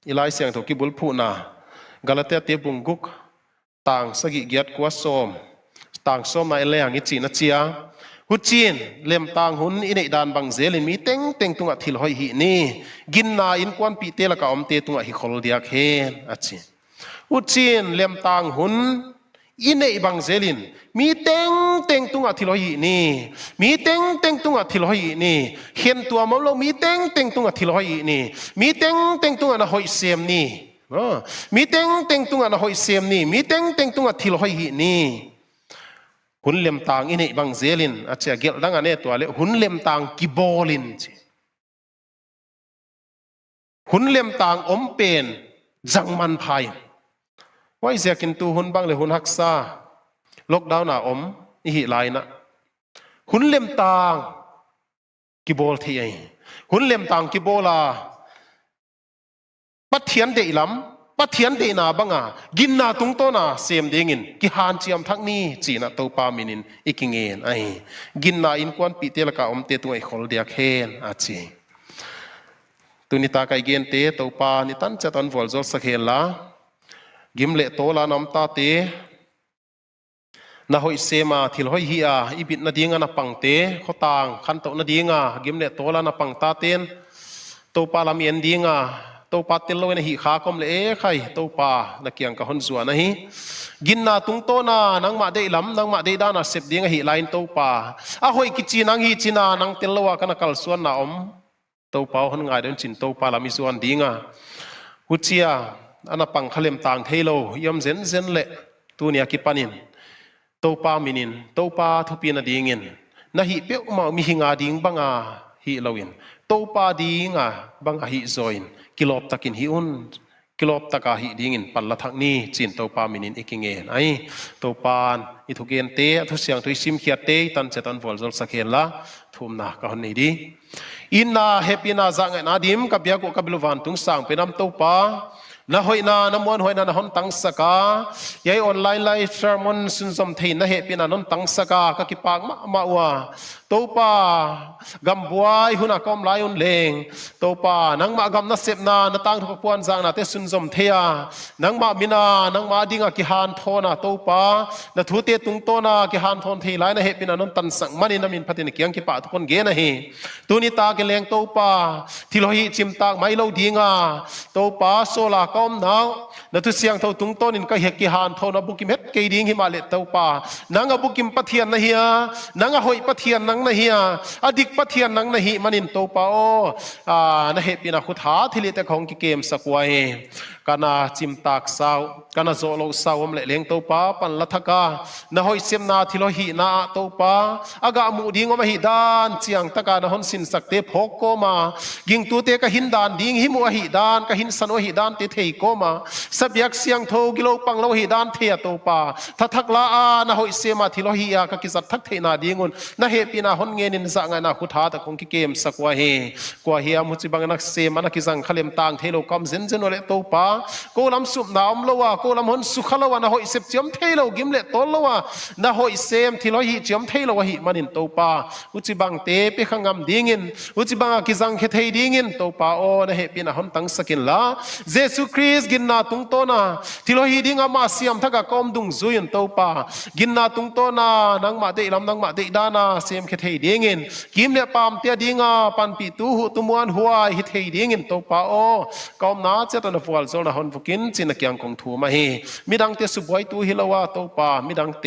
อีไลเสียงถูกกิบุลพูนะกาลาเตเตบุงกุกต่างสกิเกียรติกว่าสมต่างสมในเรื่องอิจินัจเจีย หุจีนเล่มตางหุนอินไอดานบังเซลินมีเต็งเต็งตุงอัฐิลหอยหีนี่กินนาอินกวนปีเตละกะอมเตตุงอัฐิขอลเดียกเฮนอัจฉิหุจีนเล่มตางหุนอินไอบังเซลินมีเต็งเต็งตุงอัฐิลหอยนี่มีเต็งเต็งตุงอัฐิลหอยนี่เห็นตัวมันเรามีเต็งเต็งตุงอัฐิลหอยนี่มีเต็งเต็งตุงอันหอยเสียมนี่มีเต็งเต็งตุงอันหอยเสียมนี่มีเต็งเต็งตุงอัฐิลหอยนี่หุ่นเล็มตางอินเอบังเซลินอาจจะเกี่ยวดังอันนี้ตัวเลยหุ่นเล็มตางกิโบลินหุ่นเล็มตางอมเป็นจังมันพายว่าเสียกินตูหุ่นบางเลยหุ่นฮักซาล็อกดาวน์น่ะอมอีหิไลนะหุ่นเล็มตางกิโบลที่ไอหุ่นเล็มตางกิโบลาปัทเทียนเดอิลัมปัทเทียนเดนาบังอ่ะกินนาตุงโตนาเสียมเดงินกิฮานเจียมทักนี้จีน่ะตัวปามินินอีกิงเงินไอกินนาอินควันปีเตลกะอมเตตุงไอขอลเดียกเคนอาจีตุนิตาไกเกนเตตัวปานิตันจะตันวอลจอลสักเฮลละกิมเลโตลานอมตาเตนาหอยเซมาทิลหอยฮีอาอีบิดนาดีงานาปังเตเขาต่างขันโตนาดีงากิมเลโตลานาปังตาเตนตัวปาลามีเอ็นดีงาตัวปาเตลโลนหิขาคมเล่ใครตัวปานักเกียงกับคนส่วนนะฮิกินนาตุงโตนานังมาได้ลำนังมาได้ด้านาเสพดีงหิไลน์ตัวปาอาหอยกิจีนังฮิจีนานังเตลโลวากันกัลส่วนนาอมตัวปาคนง่ายเดินจินตัวปาลามีส่วนดีงาหุจียอันนับปังขเลมต่างเทโลยมเซนเซนเละตัวเนียกิปานินตัวปามินินตัวปาทุปีนาดีเงินนาฮิเปียกมามีหิงาดิงบังอาฮิลาวินตัวปาดีงาบังอาฮิโซอินกิโลบตักินฮิอุนกิโลบตากาฮิดิงินปัลละทักนี้จีนตัวปามินินเอกิงเงนไอตัวปานอิทุเกนเตทุเสียงทุซิมเขียเตตันเจตันวอลจอลสักเฮละทุมนากันนี้ดีอินนาเฮปินาจังนาดิมกับยากุกับบิลวันตุงสังเป็นน้ำตัวปานะหอยนาน้ำมันหอยนานะฮอนตังสกายายออนไลน์ไลฟ์เซอร์มอนสุนสมทีนะเฮปินานนตังสกาก็กิปากมาว่าตัวปากำบวยหุนักอมไลอุนเลงตัวปานังมากำนัสเซบนานะตังทุกปวนจางนาเตสุนสมเทียนังมามินานังมาดิงกิฮันโทนาตัวปานะทุเตตุงโตนากิฮันโทนทีไลนะเฮปินานนตันสังมันนามินพัตินเกียงกิปาทุกคนเกนะเฮตัวนิตาเกเลงตัวปาที่เราหิจิมตากไม่เราดีงาตัวปาโซลาก้อมนาวนัทุเสียงเท่าตุงโตนินก็เฮกิฮันโทนาบุกิมเฮตเกดิงหิมาเลตตัวปานังบุกิมปะเทียนนะเฮียนังหอยปะเทียนนังนะเฮียอดิกปะเทียนนังนะฮิมันินตัวปาโอนะเฮปินะขุดหาที่เลตของกิเกมสักวัยกันนาจิมตากสาวกันนาโซโลสาวมเลี้ยงตัวปาปันลัทกานะหอยเซมนาที่โลหินาตัวปาอากามูดิงอมาหิดานเจียงตะกานะฮอนสินสักเตพกโกมายิงตัวเตกะหินดานดิงหิมัวหิดานกะหินสันวหิดานเตเทโกมาสับยักเสียงโทกิโลปังโลหิดานเทียตัวปาทัทักลานะหอยเซมาที่โลหิอากะกิสัตทักเทนาดิงุนนะเฮปินะฮอนเงินินสังนะขุดหาตะของกิเกมสักวัยกว่าเฮียมุจิบังนักเซมานักกิสังขเลมต่างเทโลกอมเซนเซนโอเลตัวปาโกลัมสุบนามลวะโกลัมหนสุขลวะนะหอยเสพเจียมเทโลกิมเลตลวะนะหอยเซมที่ลอยเจียมเทโลวะหิมันินตัวปาอุจิบังเตเปขังงำดิ่งินอุจิบังกิจังเขเทดิ่งินตัวปาโอนะเฮปินะหนตังสกินละเยซูคริสต์กินนาตุงโตนาที่ลอยดิ่งอามาเสียมทักกอมดุงซุยนตัวปากินนาตุงโตนานังมาเดลำนังมาเดดานาเสียมเขเทดิ่งินกิมเลปามเตียดิ่งอาปันปีตูหุตุมวนหัวหิเทดิ่งินตัวปาโอกอมนาเจตันฟัวลโซนะหนฟุกินจินเกียงของทูมาเฮมิดังเตสุบวยตูฮิลาวาตัวปามิดังเต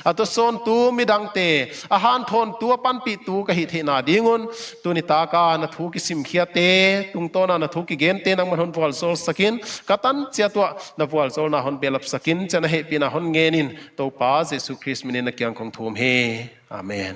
อัตโซนตูมิดังเตอาหารทนตัวปันปีตูกะหิเทนาดิงุนตัวนิตากานะทูกิสิมเขียเตตุงโตนานะทูกิเกนเตนังมันหนฟัวลโซสกินกตันเจียตัวนะฟัวลโซนะหนเบลับสกินจะนะเฮปินะหนเงนินตัวปาเยซูคริสต์มินินเกียงของทูมเฮอาเมน